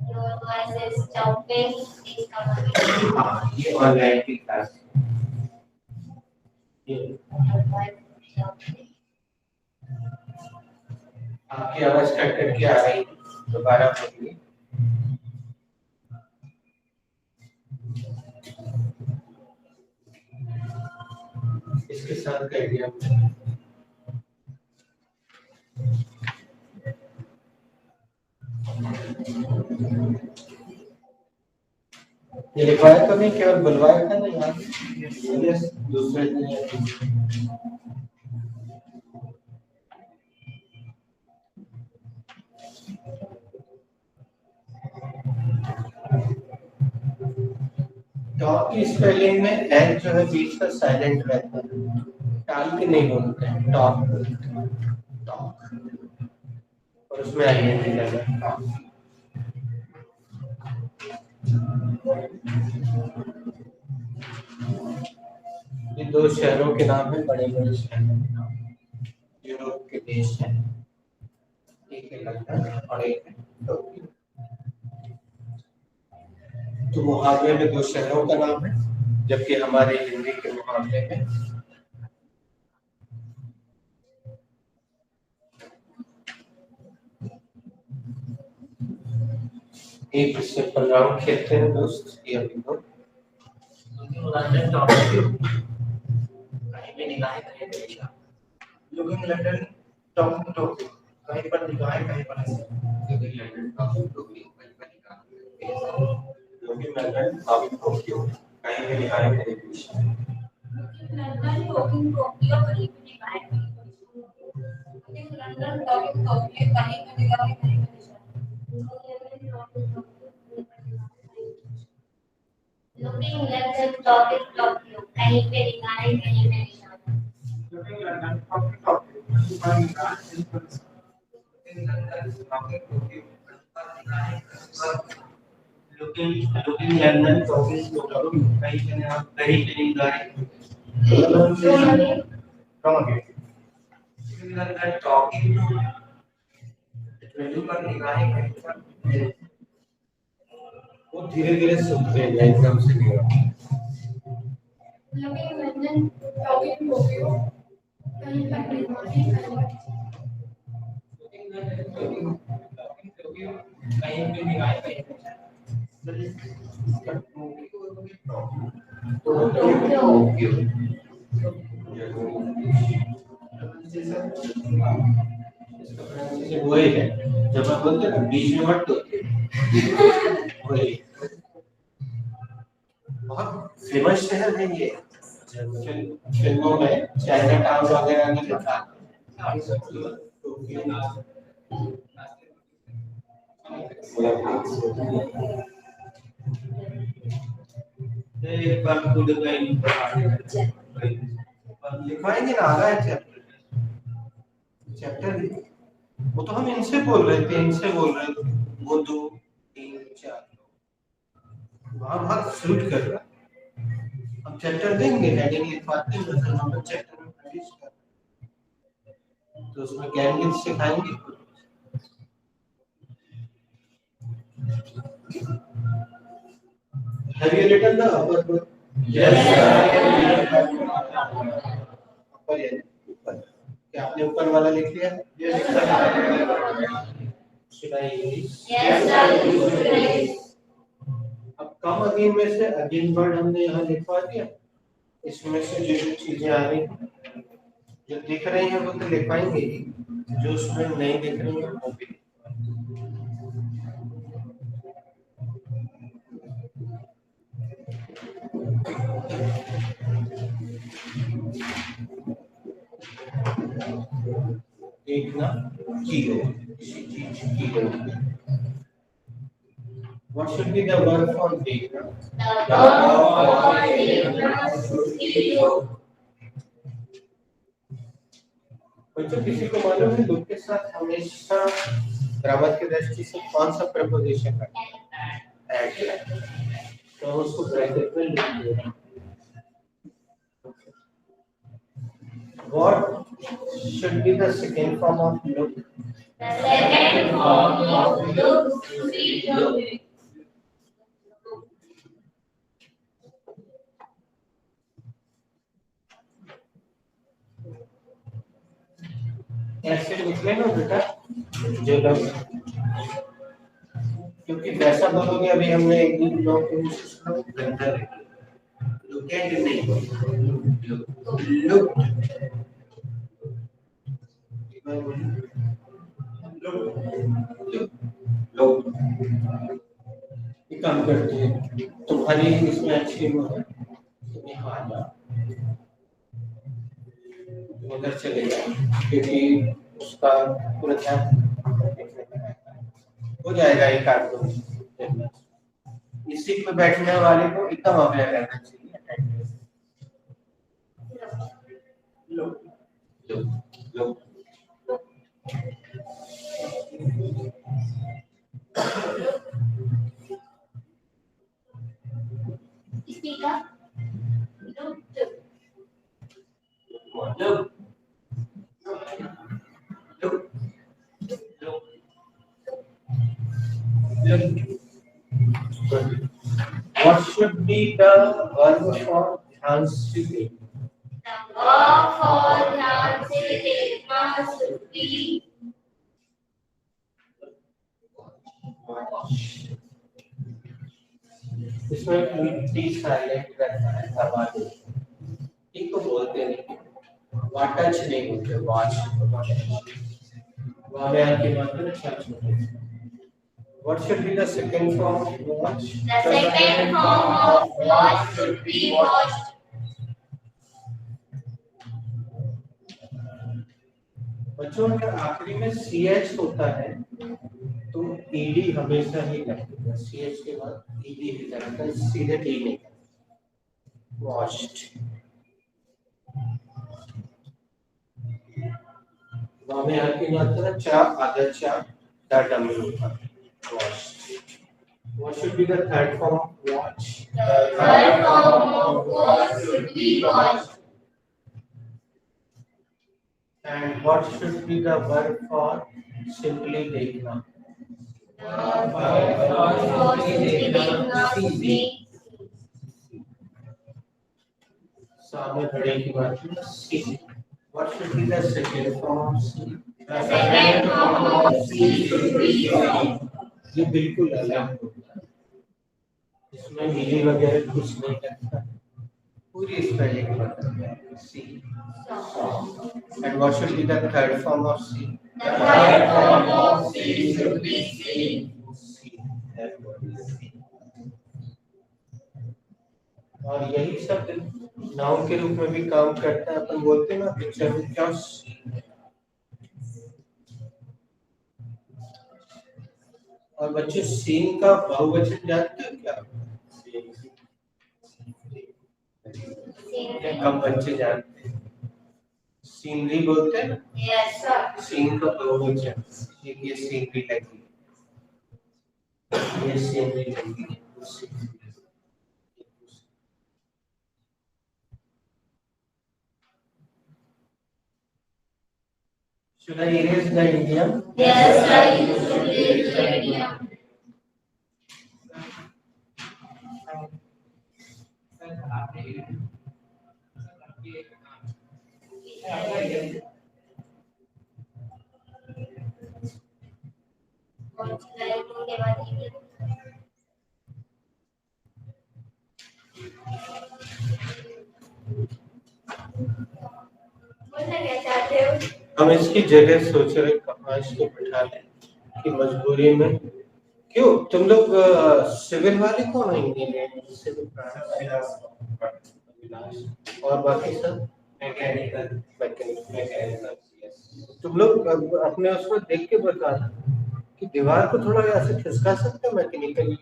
Your voice is jumping, is coming. हाँ ये ऑनलाइन की class Your voice is jumping. आपकी आवाज कट कट के आ रही है दोबारा बोलिए इसके साथ कर दिया ये लिखवाया तो नहीं केवल बुलवाया था ना यहाँ दूसरे दिन टॉक की स्पेलिंग में एन जो है बीच का साइलेंट रहता है टाल के नहीं बोलते हैं टॉक टॉक और उसमें आईएनजी लगा टॉक ये दो शहरों के नाम है बड़े बड़े शहर यूरोप के देश हैं एक है लंदन और एक है टोक्यो तो मुहावरे में दो शहरों का नाम है जबकि हमारे हिंदी के मुहावरे में एक सिंपल राउंड खेलते हैं दोस्त ये अभी तो लंदन टोक्यो कहीं पे निगाहें कहीं पे निगाह Looking London, talking Tokyo. कहीं पर निगाहें कहीं पर ऐसे. लंदन टॉकिंग टोक्यो कहीं पर निकाल लुकिंग लंदन टॉकिंग टोक्यो कहीं पे निकाल मेरे बीच London talking Tokyo, कहीं पे निगाहें कहीं पे निशान. London talking Tokyo, कहीं पे निगाहें कहीं पे निशान. Looking London talking Tokyo, कहीं पे निगाहें कहीं पे निशान. Looking London, talking Tokyo. कहीं पर निगाहें कहीं पर ऐसे. Looking London, talking Tokyo. कहीं पर निगाहें कहीं पर looking लंदन टॉकिंग टोक्यो कहीं पे निगाहें Come again. Looking London talking कहीं पर निगाहें कहीं पर वो धीरे-धीरे सुनते हैं एकदम से नहीं होता Looking London talking Tokyo, कहीं पर निगाहें कहीं पर कहीं पे निगाहें कहीं पे वही है जब आप बोलते हैं बीच में मत होते वही बहुत फेमस शहर है ये फिल्मों में चाइना टाउन वगैरह में दिखा एक बार खुद कहीं लिखवाएंगे ना आ रहा है चैप्टर वो तो हम इनसे बोल रहे थे वो 2 3 4 वहां बहुत सूट कर रहा है हम चैप्टर देंगे हेडिंग लिखवाते हैं तो हम चैप्टर में फिनिश कर तो उसमें कैंडिडेट सिखाएंगे Have you written the upper book? Yes, sir. ऊपर है, ऊपर। क्या आपने ऊपर वाला लिख लिया? Yes, sir. Should I use? Yes, sir. अब कम अगेन में से अगेन वर्ड हमने यहाँ लिखवा दिया। इसमें से जो जो चीजें आ रही हैं, जो दिख रही हैं वो तो लिखवाएंगे ही, जो उसमें नहीं दिख रही हैं वो भी। देखना की हो, किसी चीज की हो। What should be the verb for देखना? बच्चों किसी को मालूम है लुक के साथ हमेशा ग्रामर की दृष्टि से कौन सा प्रपोजिशन है? ऐड है। तो उसको ब्रैकेट में लिख देना। What should be the second form of look? ऐसे निकले ना बेटा जो लोग, क्योंकि वैसा बोलोगे अभी हमने एक दिन लोग गंदा लुक एट नहीं लुक ये काम करती है तुम्हारी इसमें अच्छी वो है तुम्हें हारा उधर चले जाए क्योंकि उसका पूरा ध्यान हो जाएगा एक आध दो इस सीट पे बैठने वाले को एकदम अवेयर रहना चाहिए। लो लो लो Speak up. Look. Look. Look. Look. What should be the verb for ध्यान से देखना? The verb for ध्यान से देखना should be इसमें टी साइलेंट रहता है आवाज एक को बोलते नहीं वाटच नहीं बोलते वॉच वाले की मात्रा टच होती है। What should be the second form of watch? the second form of watch should be watched. बच्चों अगर आखिरी में ch होता है तो ed हमेशा ही लगेगा ch के बाद ed ही लगेगा सीधे टी नहीं watched वामे यहाँ की मात्रा चा आधा चा दा डमी होगा watched। What should be the third form of watch? The third form of watch should be watched. And what should be the verb for simply देखना? The verb for simply देखना should be सामने खड़े की बात है see। What should be the second form of see? the second form of see should be see. ये बिल्कुल अलग होता है इसमें मिली वगैरह कुछ नहीं लगता पूरी स्पेलिंग मतलब है सी। And what should be the third form of C? The third form of see should be see. और यही सब नाउन के रूप में भी काम करता है अपन बोलते हैं ना पिक्चर में क्या और बच्चे सीन का बहुवचन जानते हो क्या? कम बच्चे जानते हैं सीनरी बोलते हैं ना Yes, sir. सीन का बहुवचन ये सीनरी लगी ये सीनरी लगी Should I erase the idiom? Yes, sir. You should leave the idiom. के बाद ये बोलना क्या चाहते हो? हम इसकी जगह सोच रहे कहाँ इसको बिठा दें कि मजबूरी में क्यों तुम लोग सिविल वाले कौन है इंजीनियर सिविल और बाकी सब मैकेनिकल तुम लोग अपने उसमें देख के बता कि दीवार को थोड़ा ऐसे खिसका सकते हो मैकेनिकली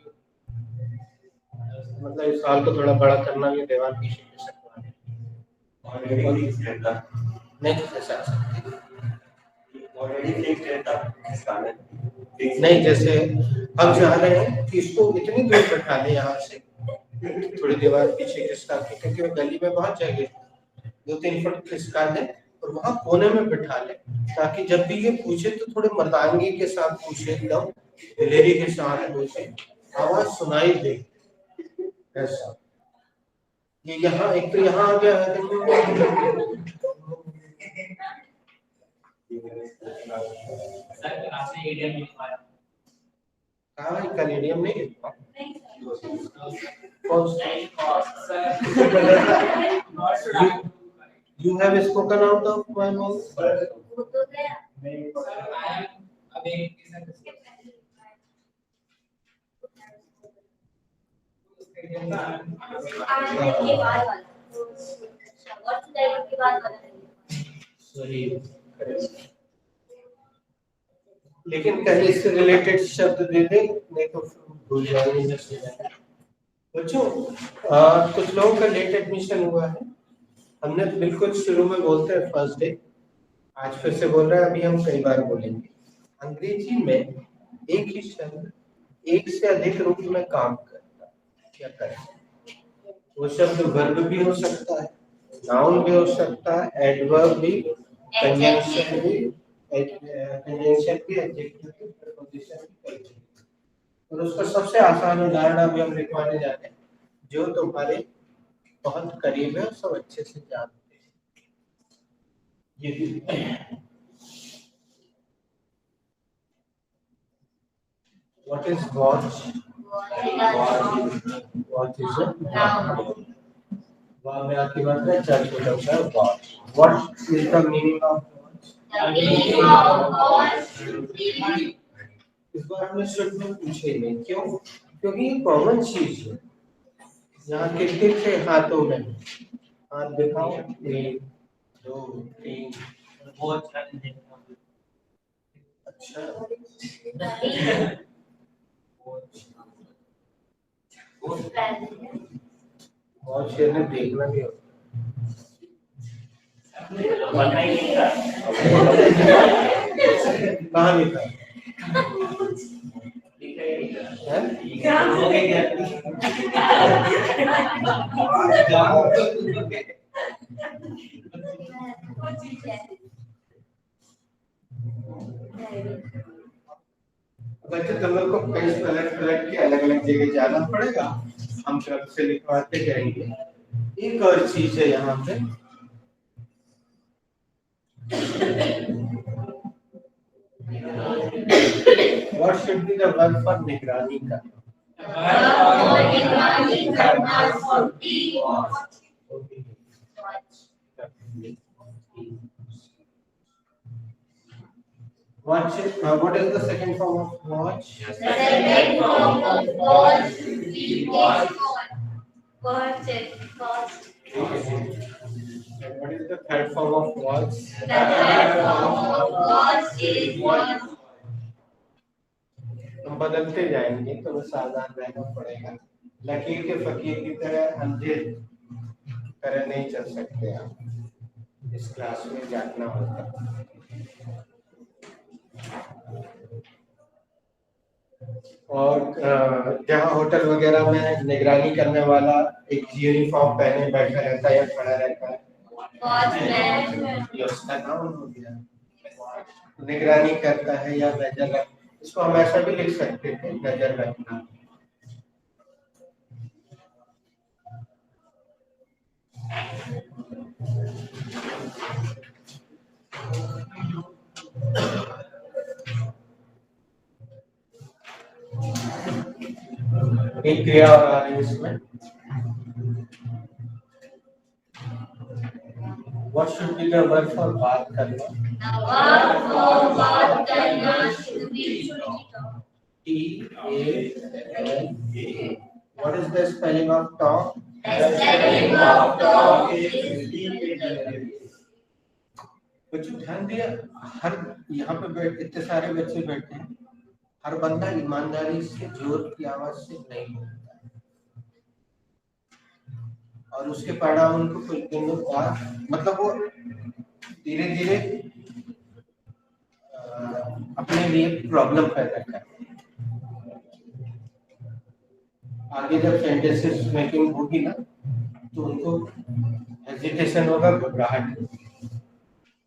मतलब इस साल को थोड़ा बड़ा करना है दीवार पीछे खिसकना नहीं खिसक सकते नहीं जैसे हम चाह रहे हैं कि इसको इतनी दूर बैठा लें यहाँ से थोड़ी दीवार पीछे खिसका के क्योंकि वो गली में पहुंच जाएंगे 2-3 फुट खिसका दें और वहां कोने में बिठा लें ताकि जब भी ये पूछे तो थोड़े मर्दानगी के साथ पूछे एकदम दिलेरी के साथ पूछे आवाज सुनाई दे ऐसा ये यहाँ एक तो यहाँ आ गया है कैनेडियम नहीं you have spoken out of my mouth लेकिन कहीं इससे रिलेटेड शब्द दे दे नहीं तो भूल जाएंगे बच्चों कुछ लोगों का लेट एडमिशन हुआ है हमने तो बिल्कुल शुरू में बोलते हैं फर्स्ट डे आज फिर से बोल रहे हैं अभी हम कई बार बोलेंगे अंग्रेजी में एक ही शब्द एक से अधिक रूप में काम करता है क्या करता वो शब्द वर्ब भी हो सकता है नाउन भी हो सकता है एडवर्ब भी कंजंक्शन भी कंजंक्शन भी एडजेक्टिव भी प्रीपोजिशन भी और उसका सबसे आसान उदाहरण अभी हम लिखवाने जा रहे हैं जो तुम्हारे बहुत करीब है और सब अच्छे से जानते हैं ये What is watch? Watch is a noun. वहाँ में आपकी बात है चार छोटा सा watch. What is the meaning of watch? The meaning of watch. इस बार हमने शुरू में पूछे नहीं क्यों? क्योंकि ये कॉमन चीज है यहाँ किस से हाथों में हाथ दिखाओ 1 2 3 वॉच अच्छा वॉच ने देखना भी होता कहाँ लिखा बच्चे तुम लोग को पेज पलट के अलग अलग जगह जाना पड़ेगा हम तरफ से लिखवाते जाएंगे एक और चीज है यहाँ पे What should be the verb for निगरानी करना? What is the second form of watch? The second form of watch is watch. And what is the third form of watch? The third form of watch is watch. हम बदलते जाएंगे तो वो सावधान रहना पड़ेगा लकीर के फकीर की तरह अंधे तरह नहीं चल सकते आप इस क्लास में जागना होगा और जहाँ होटल वगैरह में निगरानी करने वाला एक यूनिफॉर्म पहने बैठा रहता है या खड़ा रहता है ये उसका नाम हो गया निगरानी करता है या नजर रख इसको हम ऐसा भी लिख सकते थे नजर रखना एक क्रिया हो रहा है इसमें। What should be the verb for बात करना? The verb for बात करना should be talk. T-A-L-K. What is the spelling of talk? The spelling of talk is बच्चों ध्यान दिया, हर यहाँ पे इतने सारे बच्चे बैठे हैं, हर बंदा ईमानदारी से जोर की आवाज से नहीं बोलता है, और उसके परिणाम उनको कुछ दिनों बाद मतलब वो धीरे धीरे अपने लिए प्रॉब्लम पैदा करते हैं। आगे जब सेंटेंसेस मेकिंग होगी ना तो उनको हेजिटेशन होगा, घबराहट होगी,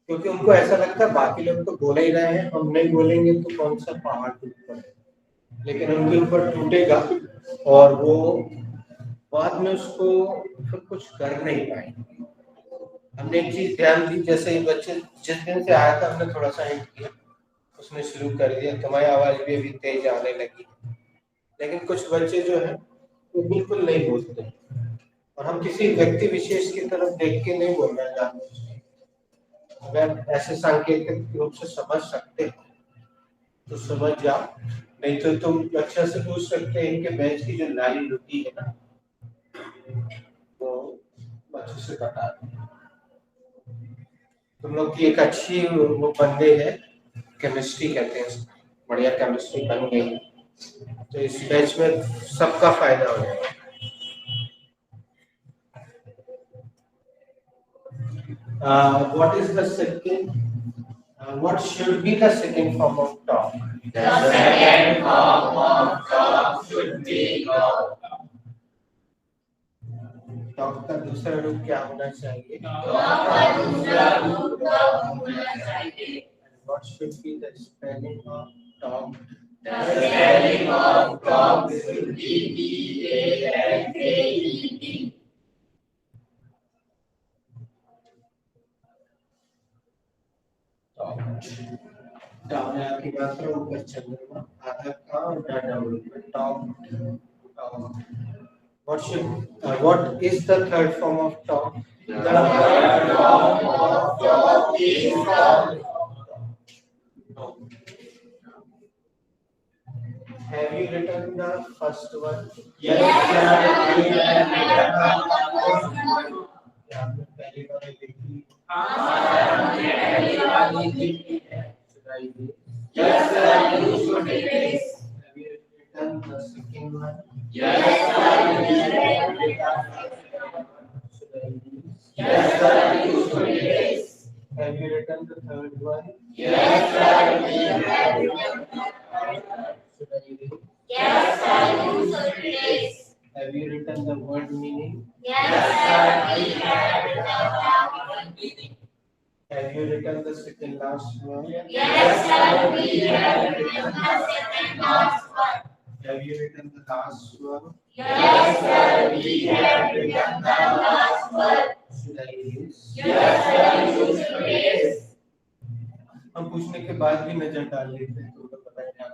क्योंकि उनको ऐसा लगता है बाकी लोग तो बोल ही रहे हैं, हम नहीं बोलेंगे तो कौन सा पहाड़ टूट पड़ेगा, लेकिन उनके ऊपर टूटेगा और वो बाद में उसको फिर कुछ कर नहीं पाएंगे। हमने एक चीज ध्यान दी, जैसे ही बच्चे जिस दिन से आया था हमने थोड़ा सा हिंट किया, उसने शुरू कर दिया, तुम्हारी आवाज भी अभी तेज आने लगी, लेकिन कुछ बच्चे जो है वो बिल्कुल नहीं बोलते, और हम किसी व्यक्ति विशेष की तरफ देख के नहीं बोल रहे हैं। अगर ऐसे सांकेतिक रूप से समझ सकते हो तो समझ जाओ, नहीं तो तुम अच्छा से पूछ सकते हैं कि बैच की जो लाइव होती है ना वो अच्छे से बता दो। तुम लोग की एक अच्छी वो बन गई है, केमिस्ट्री कहते हैं, बढ़िया केमिस्ट्री बन गई है, तो इस बैच में सबका फायदा हो जाएगा। What is the second? What should be the second form of talk? The second form of talk should be talk. Talk का दूसरा रूप क्या होना चाहिए? Talk का दूसरा रूप talk होना चाहिए. What should be the spelling of talk? The spelling of talk should be T-A-L-K-E-D. Down की मात्रा ऊपर चंद्रमा, आधा का और डाउन पे top. What is the third form of talk? The third form of talk is talk. Have you written the first one? Yes, sir. We have written the first one. क्या आपने पहली बार लिखी? हमने पहली बार लिखी है. Yes, sir. You should erase. Have you written the second one? Yes, sir. We have written. Yes, sir. You should erase. Have you written the third one? Yes, sir. We have written the third one. Should I erase? Yes, sir. You should erase. Have you written the word meaning? Yes, sir. We have written the word meaning. Have you written the second last one? Yes, sir. We have written the second last one. Have you written the last one? Yes, sir. We have written the last one. Should I erase? Yes, sir. You should erase. हम पूछने के बाद भी नजर डाल लेते हैं तो उनको पता है क्या,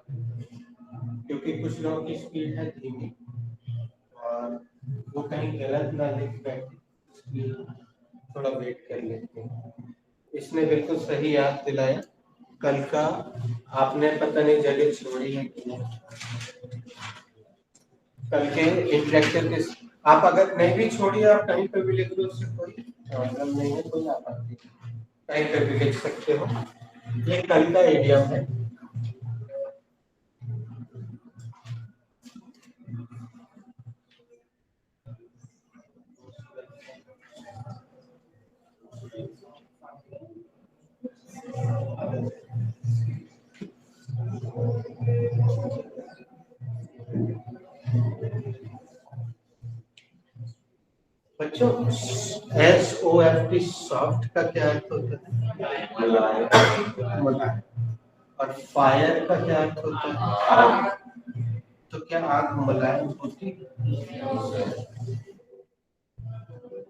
क्योंकि कुछ लोगों की स्पीड है धीमी और वो कहीं गलत ना लिख बैठे, इसलिए थोड़ा वेट कर लेते हैं। इसने बिल्कुल सही याद दिलाया, कल का आपने पता नहीं जगह छोड़ी है कि नहीं। कल के इंटरेक्टिव के आप अगर नहीं भी छोड़ी आप कहीं पर भी लिख दो, उससे कोई प्रॉब्लम नहीं है, कोई आपत्ति कहीं पर भी लिख सकते हो। ये कल का इडियम है। बच्चों SOFT सॉफ्ट का क्या अर्थ होता है? मुलायम। और फायर का क्या अर्थ होता है? आग। तो क्या आग मुलायम होती है?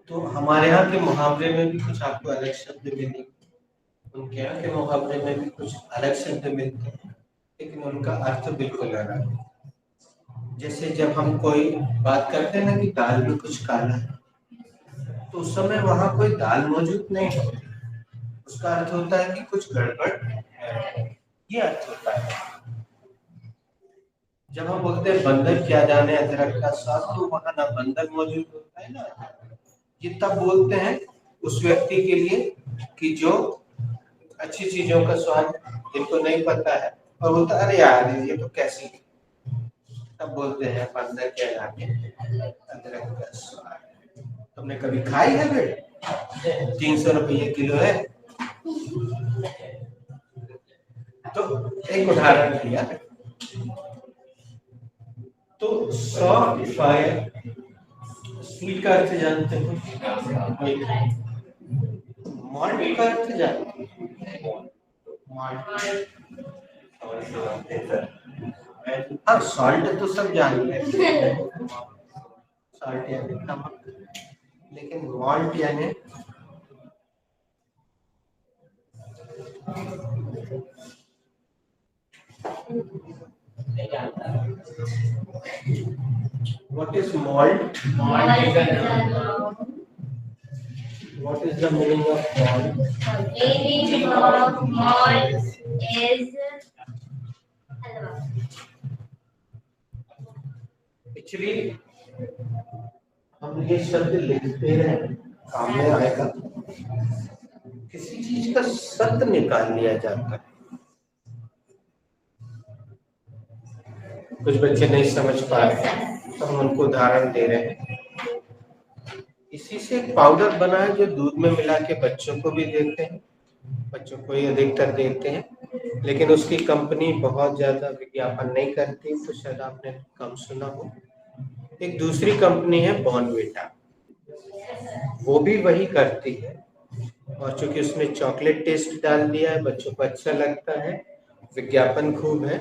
तो हमारे यहाँ के मुहावरे में भी कुछ आपको अलग शब्द मिलेंगे, उनके यहाँ के मुहावरे में भी कुछ अलग शब्द मिलते हैं, लेकिन उनका अर्थ बिल्कुल अलग है। जैसे जब हम कोई बात करते हैं ना कि दाल में कुछ काला है, तो उस समय वहां कोई दाल मौजूद नहीं होती, उसका अर्थ होता है कि कुछ गड़बड़ है, ये अर्थ होता है। जब हम बोलते हैं बंदर क्या जाने अदरक का स्वाद, तो वहां ना बंदर मौजूद होता है ना, ये तब बोलते हैं उस व्यक्ति के लिए कि जो अच्छी चीजों का स्वाद जिनको नहीं पता है और बोलता अरे यार ये तो कैसी, तब बोलते हैं बंदर क्या जाने अदरक का स्वाद। तुमने कभी खाई है बेटा? 300 रुपये किलो है। तो एक उदाहरण दिया। तो सॉफ्ट फायर स्वीट का अर्थ जानते हो? मॉल्ट का अर्थ जानते हो? हाँ, सॉल्ट तो सब जानते हैं, सॉल्ट यानी नमक, लेकिन मॉल्ट यानी what is malt? What is the meaning of malt? Meaning of malt is halwa. Actually, हम ये शब्द लिखते हैं, काम में आएगा। किसी चीज का सत्य निकाल लिया जाता है। कुछ बच्चे नहीं समझ पा रहे तो हम उनको उदाहरण दे रहे हैं। इसी से एक पाउडर बना है जो दूध में मिला के बच्चों को भी देते हैं, बच्चों को ही अधिकतर देते हैं, लेकिन उसकी कंपनी बहुत ज्यादा विज्ञापन नहीं करती, तो शायद आपने कम सुना हो। एक दूसरी कंपनी है बॉर्नविटा, वो भी वही करती है, और चूंकि उसमें चॉकलेट टेस्ट डाल दिया है, बच्चों को अच्छा लगता है, विज्ञापन खूब है,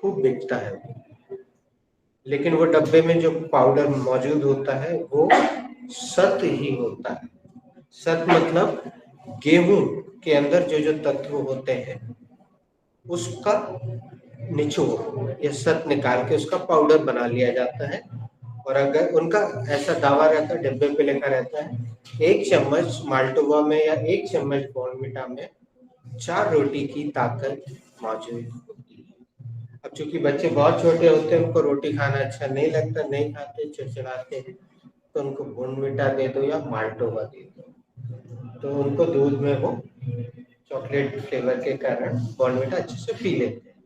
खूब बिकता है। लेकिन वो डब्बे में जो पाउडर मौजूद होता है वो सत ही होता है। सत मतलब गेहूं के अंदर जो जो तत्व होते हैं उसका निचोड़ या सत निकाल के उसका पाउडर बना लिया जाता है। और अगर उनका ऐसा दावा रहता है, डिब्बे पे लिखा रहता है, 1 चम्मच माल्टोवा में या 1 चम्मच बॉर्नविटा में 4 रोटी की ताकत मौजूद होती है। अब चूंकि बच्चे बहुत छोटे होते हैं, उनको रोटी खाना अच्छा नहीं लगता, नहीं खाते, चिड़चिड़ाते हैं, तो उनको बॉर्नविटा दे दो या माल्टोवा दे दो, तो उनको दूध में वो चॉकलेट फ्लेवर के कारण बॉर्नविटा अच्छे से पी लेते हैं।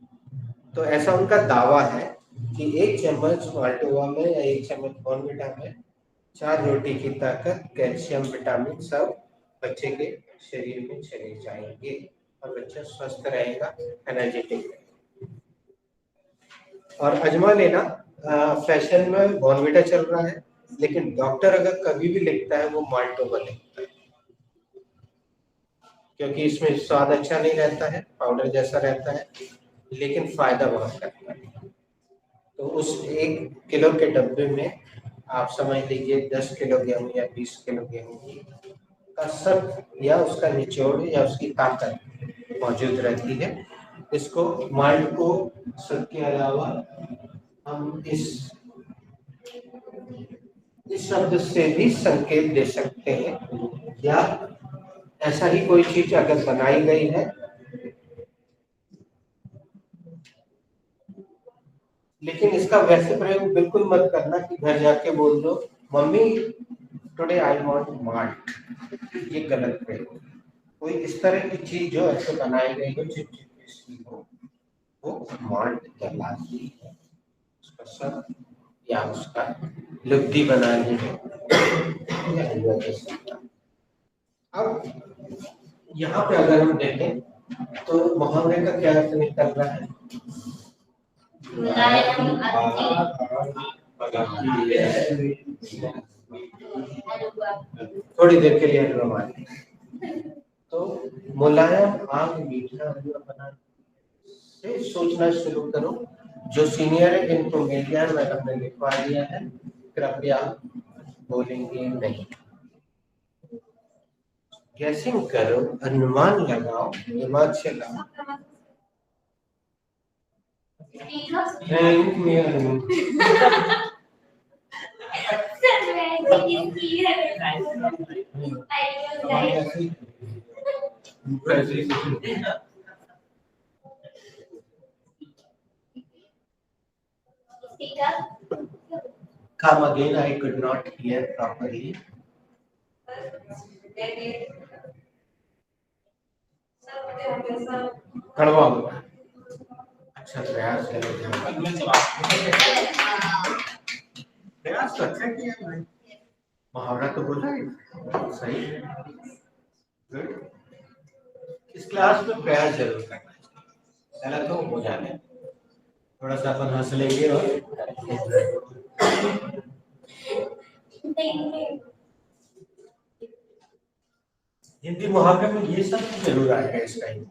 तो ऐसा उनका दावा है कि 1 चम्मच माल्टोवा में या 1 चम्मच बॉर्नविटा में 4 रोटी की ताकत, कैल्शियम, विटामिन सब बच्चे के शरीर में चले जाएंगे और बच्चा स्वस्थ रहेगा, एनर्जेटिक रहेगा। और अजमा लेना, फैशन में बॉर्नविटा चल रहा है, लेकिन डॉक्टर अगर कभी भी लिखता है वो माल्टोवा लिखता है, क्योंकि इसमें स्वाद अच्छा नहीं रहता है, पाउडर जैसा रहता है, लेकिन फायदा बहुत करता है। तो उस 1 किलो के डब्बे में आप समझ लीजिए 10 किलो गेहूं या 20 किलो गेहूं का सत या उसका निचोड़ या उसकी ताकत मौजूद रहती है। इसको माल्ट को सत के अलावा हम इस शब्द से भी संकेत दे सकते हैं, या ऐसा ही कोई चीज अगर बनाई गई है, लेकिन इसका वैसे प्रयोग बिल्कुल मत करना कि घर जाके बोल दो mummy today I want malt, ये गलत प्रयोग। कोई इस तरह की चीज जो ऐसे बनाई गई हो, चिपचिपी हो, वो माल्ट कहलाती है। उसका सब या उसका लुब्धी बनानी है। अब यहाँ पे अगर हम देखें तो मुहावरे का क्या अर्थ निकल रहा है? थोड़ी देर के लिए हलवा मारे, तो मुलायम आग मीठा हलवा बनाने से सोचना शुरू करो। जो सीनियर है इनको मिल गया, मैं हमने लिखवा दिया है, कृपया बोलेंगे नहीं। गैसिंग करो, अनुमान लगाओ, दिमाग चलाओ। Come again, I could not hear properly. कड़वा होता है। अच्छा प्रयास है, प्रयास तो अच्छा किया भाई, मुहावरा तो बोला है, सही है। गुड। इस क्लास में प्रयास जरूर करना है, पहला तो हो जाने, थोड़ा सा अपन हंस लेंगे और हिंदी मुहावरे में ये सब जरूर आएगा इस टाइम।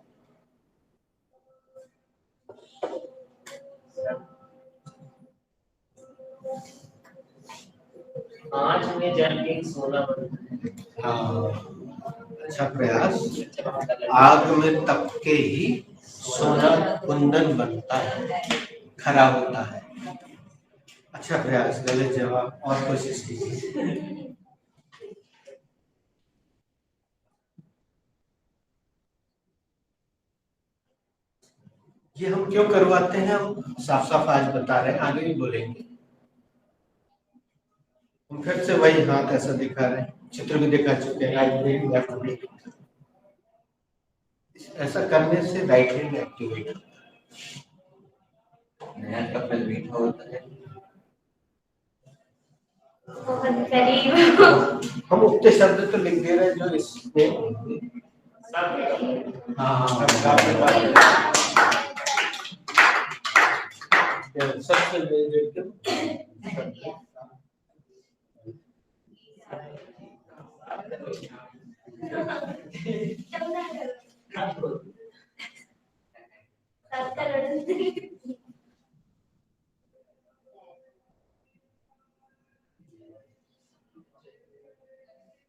आँच में जल के सोना बनता है। हाँ, अच्छा प्रयास। आग में तप के ही सोना कुंदन बनता है, खरा होता है। अच्छा प्रयास, गलत जवाब, और कोशिश कीजिए। ये हम क्यों करवाते हैं, हम साफ साफ आज बता रहे हैं, आगे भी बोलेंगे। हम फिर से वही हाथ ऐसा दिखा रहे हैं, चित्र भी दिखा चुके हैं, राइट ब्रेन लेफ्ट ब्रेन। ऐसा करने से राइट ब्रेन एक्टिवेट होता है, नया कपल मीठा होता है। हम उतने शब्द तो लिख दे रहे हैं जो इसमें सबसे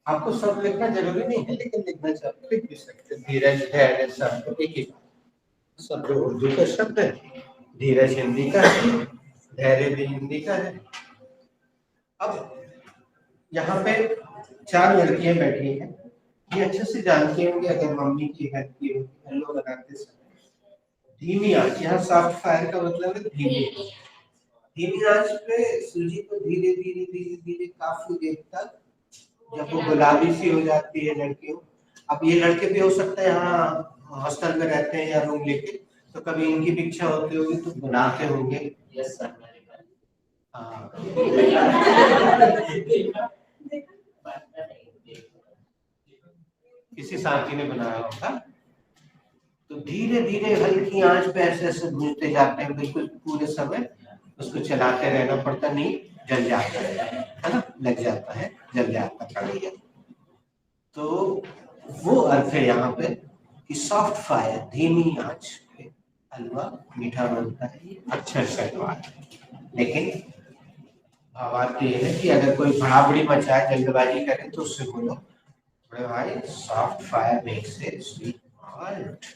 आपको सब लिखना जरूरी नहीं है, लेकिन लिखना चाहते लिख भी सकते। धीरज, धैर्य, सब एक ही शब्द उर्दू का शब्द है, धीरज हिंदी का है, धैर्य भी हिंदी का है। अब यहाँ पे 4 लड़कियां बैठी हैं, ये अच्छे से जानती होंगी, अगर मम्मी की हेल्प की होगी हेलो बनाते समय। धीमी आंच, यहाँ सॉफ्ट फायर का मतलब है धीमी आंच पे सूजी को धीरे धीरे धीरे धीरे काफी देर तक, जब वो गुलाबी सी हो जाती है लड़कियों। अब ये लड़के भी हो सकता है यहाँ हॉस्टल में रहते हैं या रूम लेके, तो कभी इनकी भी इच्छा होती होगी तो बनाते होंगे। Yes sir. हाँ, किसी साथी ने बनाया होगा। तो धीरे धीरे हल्की आंच पे ऐसे ऐसे भूनते जाते हैं, बिल्कुल पूरे समय उसको चलाते रहना पड़ता, नहीं जल जाता है ना, लग जाता है, जल जाता है। तो वो अर्थ है यहाँ पे कि सॉफ्ट फायर, धीमी आंच पे हलवा मीठा बनता है, ये अच्छा सवाल है। लेकिन भावार्थ ये है कि अगर कोई बड़ी मचाए, जल्दबाजी करे, तो उससे बोलो बड़े भाई soft fire makes it sweet malt.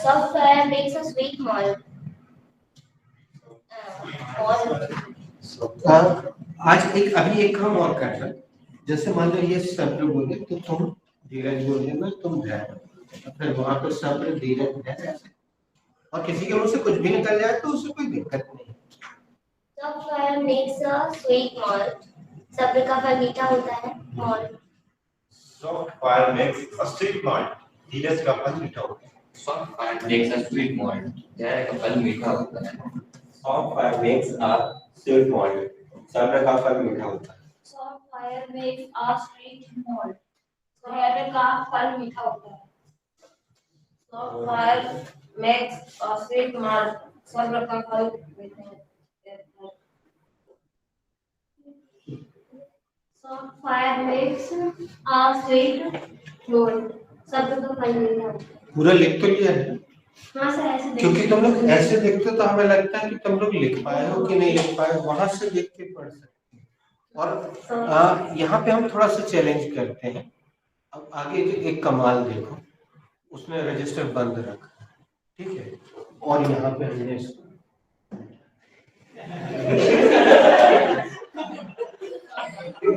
Soft fire makes a sweet malt. आज अभी एक काम और कर रहे हैं, जैसे मान लो ये सब्र बोले तो तुम धीरज बोले ना, तुम धैर्य, तो फिर वहां पर सब्र धीरज धैर्य, और किसी के मुंह से कुछ भी निकल जाए तो उससे कोई दिक्कत नहीं। Soft fire makes a sweet malt. सब्र का फल मीठा होता है, malt. Soft fire makes a sweet malt. धीरज का फल मीठा होता है। Soft fire makes a sweet malt. धैर्य का फल मीठा होता है। Soft fire makes a sweet malt. सब्र का फल मीठा होता है। Soft fire makes a sweet malt. धैर्य का फल मीठा होता है। Soft fire makes a sweet malt. सब्र का फल मीठा होता है। Soft fire makes a sweet malt. सब्र का फल मीठा होता है। पूरा लिख तो लिया है? हाँ सर, ऐसे क्योंकि तुम लोग ऐसे देखते हो तो हमें लगता है कि तुम लोग लिख पाए हो कि नहीं लिख पाए, वहां से देख के पढ़ सकते हैं। और यहाँ पे हम थोड़ा सा चैलेंज करते हैं। अब आगे जो एक कमाल देखो, उसने रजिस्टर बंद रखा, ठीक है, और यहाँ पे हमने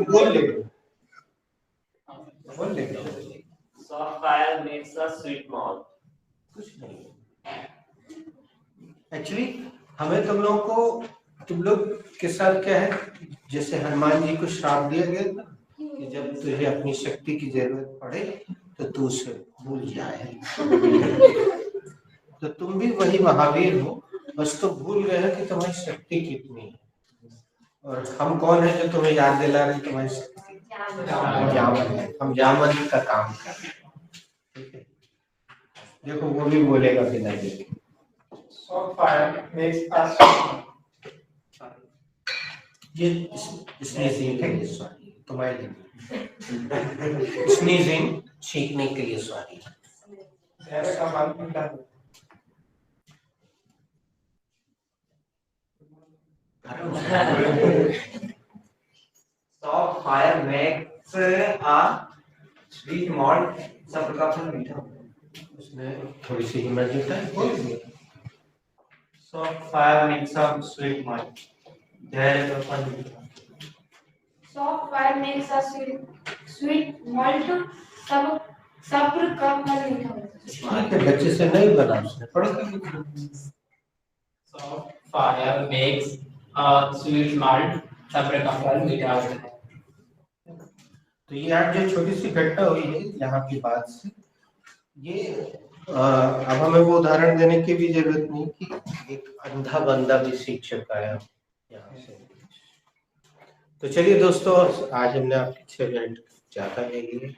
बोल ले Soft fire makes a sweet malt. कुछ नहीं। एक्चुअली हमें तुम लोग के साथ क्या है, जैसे हनुमान जी को श्राप दिया गया था कि जब तुझे अपनी शक्ति की जरूरत पड़े तो तू उसे भूल जाए। तो तुम भी वही महावीर हो, बस तो भूल गए हो कि तुम्हारी शक्ति कितनी है, और हम कौन है जो तुम्हें याद दिला रहे तुम्हारी शक्ति? जामन है। हम जामन का काम कर रहे हैं, ठीक है। देखो वो भी बोलेगा बिना देखे। Soft fire makes us ये स्नीजिंग है, ये सॉरी तुम्हारे लिए। स्नीजिंग छींकने के लिए सॉरी। चेहरे का बाल मीठा होता Soft fire makes a sweet malt. सब प्रकार का मीठा होता है। उसने थोड़ी सी हिम्मत जुटाई, बोल दिया। Soft fire makes a sweet malt. धैर्य का फल मीठा। Soft fire makes a sweet malt. सब्र का फल मीठा होता है। ठीक है, बच्चे से नहीं बना, उसने पढ़ कर। Soft fire makes a sweet malt. सब्र का फल मीठा होता है। तो ये आज जो छोटी सी घटना हुई है यहाँ की बात से, ये अब हमें वो उदाहरण देने की भी जरूरत नहीं कि एक अंधा बंदा भी सीख चुका है यहाँ से। तो चलिए दोस्तों, आज हमने आपके 6 मिनट ज्यादा ले लिए।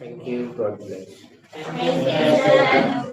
Thank you, God bless. Thank you.